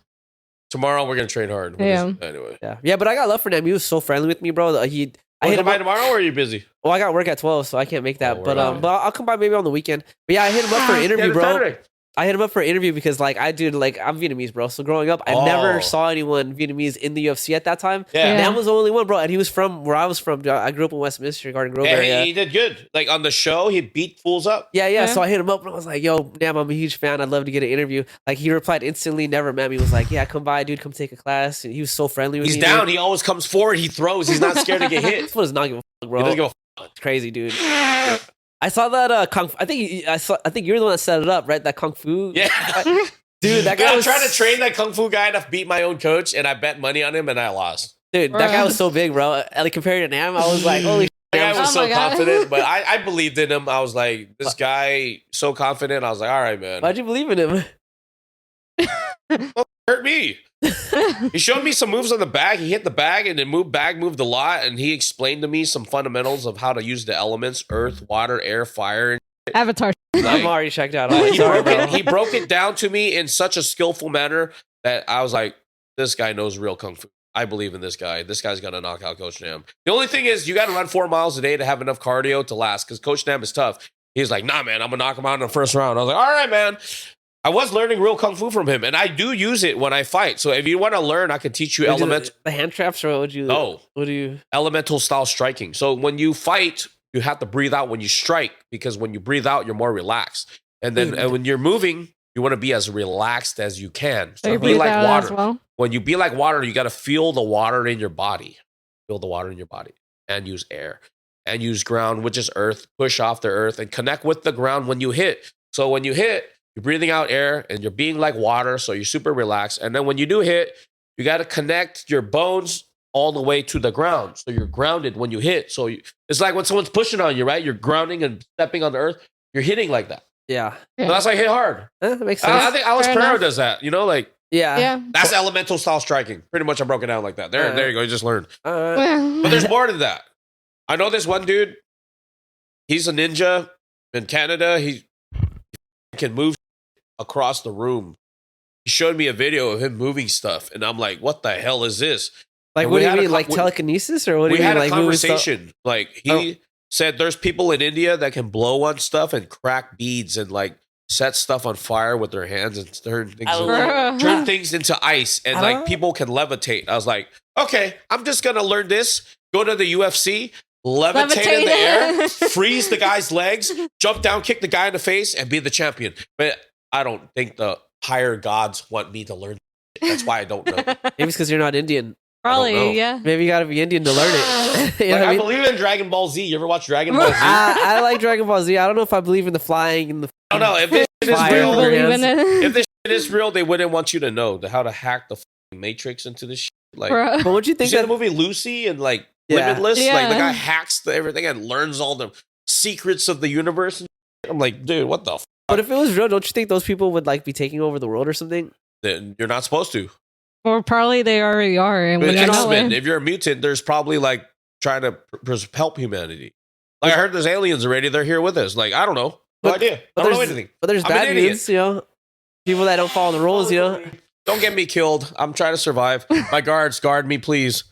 tomorrow we're gonna train hard. Anyway. Yeah, but I got love for Nam. He was so friendly with me, bro. I hit him by up tomorrow, or are you busy? Well, I got work at 12, so I can't make that. Oh, but right. but I'll come by maybe on the weekend. But yeah, I hit him up for an interview, bro. Saturday. I hit him up for an interview because I'm Vietnamese, bro. So growing up, I never saw anyone Vietnamese in the UFC at that time. Yeah. Nam was the only one, bro. And he was from where I was from. I grew up in Westminster, Garden Grove area. He did good. Like on the show, he beat fools up. Yeah. So I hit him up and I was like, yo, Nam, I'm a huge fan. I'd love to get an interview. Like he replied instantly, never met me. He was like, yeah, come by, dude. Come take a class. And he was so friendly with me. He's down. Dude. He always comes forward. He throws. He's not scared to get hit. This one does not give a fuck, bro. He doesn't give a It's crazy, dude. I saw that kung fu. I think you're the one that set it up, right? That kung fu. Yeah. Dude, that guy I was tried to train that kung fu guy to beat my own coach, and I bet money on him, and I lost. Dude, that guy was so big, bro. Like compared to Nam, I was like, holy shit. The guy was Oh so my God. confident, but I believed in him. I was like, this guy so confident. I was like, all right, man. Why'd you believe in him? Hurt me. He showed me some moves on the bag. He hit the bag, and then moved a lot. And he explained to me some fundamentals of how to use the elements: earth, water, air, fire. Avatar. I'm already checked out. He broke it down to me in such a skillful manner that I was like, this guy knows real kung fu. I believe in this guy. This guy's gonna knock out Coach Nam. The only thing is, you got to run 4 miles a day to have enough cardio to last. Because Coach Nam is tough. He's like, nah, man, I'm gonna knock him out in the first round. I was like, all right, man. I was learning real kung fu from him, and I do use it when I fight. So if you want to learn, I can teach you elemental. The hand traps, or what do you? Elemental style striking. So when you fight, you have to breathe out when you strike, because when you breathe out, you're more relaxed. And then when you're moving, you want to be as relaxed as you can. So be like water. Well. When you be like water, you got to feel the water in your body. Feel the water in your body, and use air, and use ground, which is earth. Push off the earth and connect with the ground when you hit. So when you hit, you're breathing out air and you're being like water. So you're super relaxed. And then when you do hit, you got to connect your bones all the way to the ground. So you're grounded when you hit. So it's like when someone's pushing on you, right? You're grounding and stepping on the earth. You're hitting like that. Yeah. So that's like hit hard. That makes sense. I think Alex Pereira does that. Yeah. That's elemental style striking. Pretty much I broke it down like that. There you go. You just learned. But But there's more to that. I know this one dude. He's a ninja in Canada. He can move across the room. He showed me a video of him moving stuff, and I'm like, what the hell is this? Like, what do you mean? Like telekinesis, or what do you mean? We had like a conversation. Like he said there's people in India that can blow on stuff and crack beads and like set stuff on fire with their hands and turn things into ice, and like people can levitate. I was like, okay, I'm just gonna learn this, go to the UFC, levitate in the air, freeze the guy's legs, jump down, kick the guy in the face, and be the champion. But I don't think the higher gods want me to learn. That's why I don't know. Maybe it's because you're not Indian. Probably, yeah. Maybe you got to be Indian to learn it. I believe in Dragon Ball Z. You ever watch Dragon Ball Z? I like Dragon Ball Z. I don't know if I believe in the flying and the. I don't know if this shit is real. Believe in it. If this shit is real, they wouldn't want you to know how to hack the Matrix into this shit. Like, but what you you think see that the movie Lucy and like Limitless. Yeah. Like the guy hacks everything and learns all the secrets of the universe. I'm like, dude, what the fuck? But if it was real, don't you think those people would like be taking over the world or something? Then you're not supposed to. Or probably they already are. And we don't know it. If you're a mutant, there's probably like trying to help humanity. Like I heard there's aliens already. They're here with us. Like, I don't know. No idea. I don't know anything. But there's bad mutants, you know? People that don't follow the rules, you know? Don't get me killed. I'm trying to survive. My guards, guard me, please.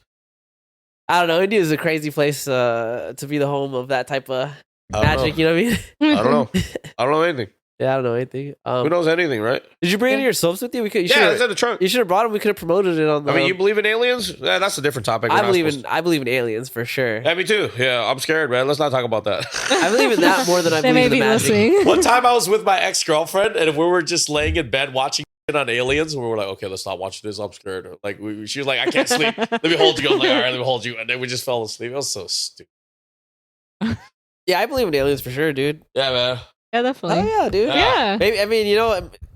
I don't know. India is a crazy place to be the home of that type of magic. You know what I mean? I don't know. I don't know anything. Yeah, I don't know anything. Who knows anything, right? Did you bring any of your soaps with you? Yeah, it's in the trunk. You should have brought them. We could have promoted it on the. I mean, you believe in aliens? Yeah, that's a different topic. I believe in aliens for sure. Yeah, me too. Yeah, I'm scared, man. Let's not talk about that. I believe in that more than I believe in the magic. Listening. One time I was with my ex-girlfriend, and we were just laying in bed watching on aliens, and we were like, okay, let's stop watching this. I'm scared. Like she was like, I can't sleep. Let me hold you. I'm like, all right, let me hold you. And then we just fell asleep. It was so stupid. Yeah, I believe in aliens for sure, dude. Yeah, man. Yeah, definitely. Oh yeah, dude. Yeah. Maybe, I mean, you know,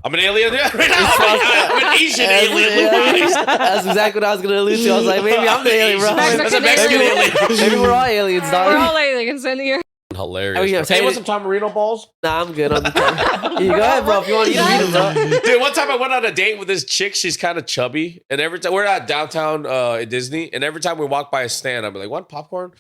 I'm an alien. Yeah, right now. I'm an Asian alien. That's exactly what I was gonna allude to. I was like, maybe I'm the alien, bro. That's a Mexican alien. Maybe we're all aliens, dog. We're all aliens in here. Hilarious. Hey, want some Tom Marino balls? Nah, I'm good on the time. You go ahead, bro. If you want to eat them, bro. Dude, one time I went on a date with this chick. She's kind of chubby, and every time we're at downtown at Disney, and every time we walk by a stand, I'd be like, "Want popcorn?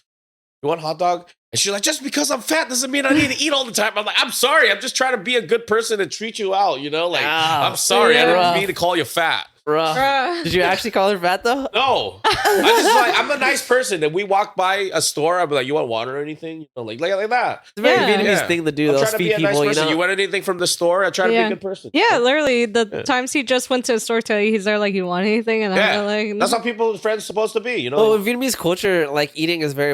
You want hot dog?" And she's like, "Just because I'm fat doesn't mean I need to eat all the time." I'm like, "I'm sorry. I'm just trying to be a good person and treat you out. You know, like I'm sorry. I didn't mean to call you fat." Bro. Did you actually call her fat though? No. I'm a nice person. And we walk by a store, I'll be like, "You want water or anything?" You know, like that. It's a very Vietnamese thing to do. Those feed people, nice you know. You want anything from the store? I try to be a good person. Yeah, literally. The times he just went to a store today, he's there like, "You want anything?" And I'm like, no. That's how people, friends, supposed to be. You know. Well, in Vietnamese culture, like eating is very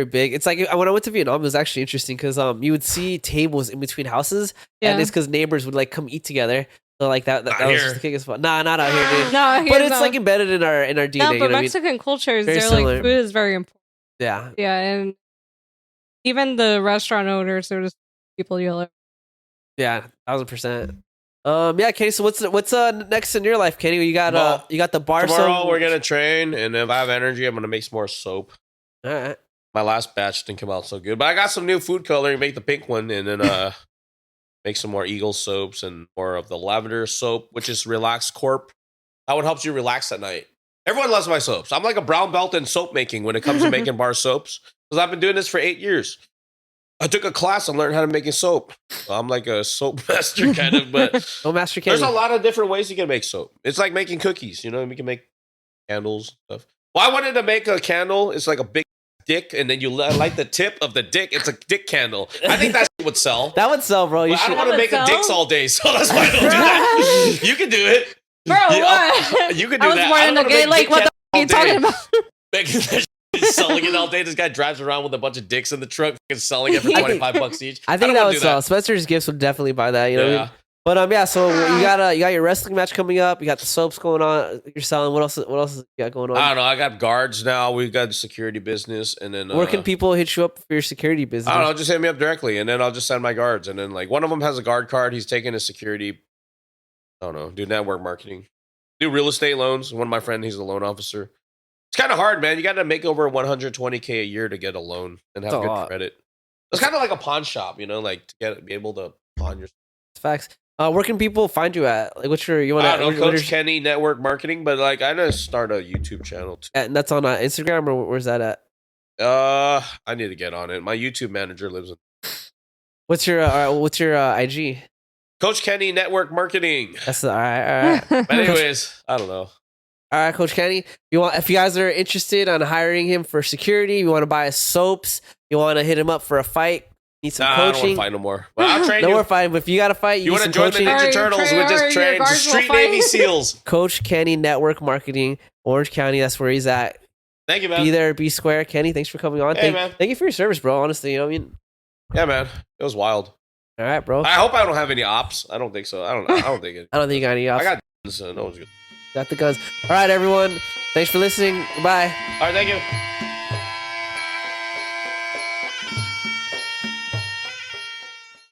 big. It's like when I went to Vietnam, it was actually interesting because you would see tables in between houses, and it's because neighbors would like come eat together. So like that was just the king of spot. Nah, not out here, dude. No, but it's like embedded in our DNA. No, but you know Mexican cultures, very they're similar. like food is very important. Yeah, yeah, and even the restaurant owners, they're just people you love. Yeah, 1000%. Yeah, Kenny. So what's next in your life, Kenny? You got the bar. Tomorrow we're gonna train, and if I have energy, I'm gonna make some more soap. All right. My last batch didn't come out so good, but I got some new food coloring. Make the pink one, and then make some more Eagle soaps and more of the lavender soap, which is Relax Corp. That one helps you relax at night. Everyone loves my soaps. I'm like a brown belt in soap making when it comes to making bar soaps because I've been doing this for 8 years. I took a class and learned how to make soap. So I'm like a soap master kind of, but master Kenny. There's a lot of different ways you can make soap. It's like making cookies, you know, we can make candles and stuff. Well, I wanted to make a candle. It's like a big dick, and then you light the tip of the dick. It's a dick candle. I think that would sell. That would sell, bro. I don't want to make dicks all day, so that's why I don't do that. You can do it. Bro, what? You can do I was that. born in the gay lake. What the f*** are you talking about? Making that selling it all day. This guy drives around with a bunch of dicks in the truck and selling it for $25 each. I think that would sell. Spencer's Gifts would definitely buy that. You know what I mean? But yeah, so you got your wrestling match coming up. You got the soaps going on. You're selling. What else you got going on? I don't know. I got guards now. We got the security business, and then where can people hit you up for your security business? I don't know. Just hit me up directly, and then I'll just send my guards. And then like one of them has a guard card. He's taking his security. I don't know. Do network marketing. Do real estate loans. One of my friends, he's a loan officer. It's kind of hard, man. You got to make over $120K a year to get a loan and have good credit. It's kind of like a pawn shop, you know, like to be able to pawn your. Facts. Where can people find you at? Like, what's your I don't know, Coach Kenny Network Marketing, but like I just start a YouTube channel too. And that's on Instagram, or where's that at? I need to get on it. My YouTube manager lives in. What's your IG? Coach Kenny Network Marketing. That's all right. But anyways, I don't know. All right, Coach Kenny. If you guys are interested on hiring him for security, you want to buy his soaps, you want to hit him up for a fight, need some coaching. I don't want to fight no more. But I'll train you. No more fighting. But if you got to fight, you want to join the Ninja Turtles? We just train Street Navy SEALs. Coach Kenny Network Marketing, Orange County. That's where he's at. Thank you, man. Be there, be square. Kenny, thanks for coming on. Hey, man. Thank you for your service, bro. Honestly, you know what I mean? Yeah, man. It was wild. All right, bro. I hope I don't have any ops. I don't think so. I don't think it. I don't think you got any ops. I got guns, so no one's good. Got the guns. All right, everyone. Thanks for listening. Goodbye. All right, thank you.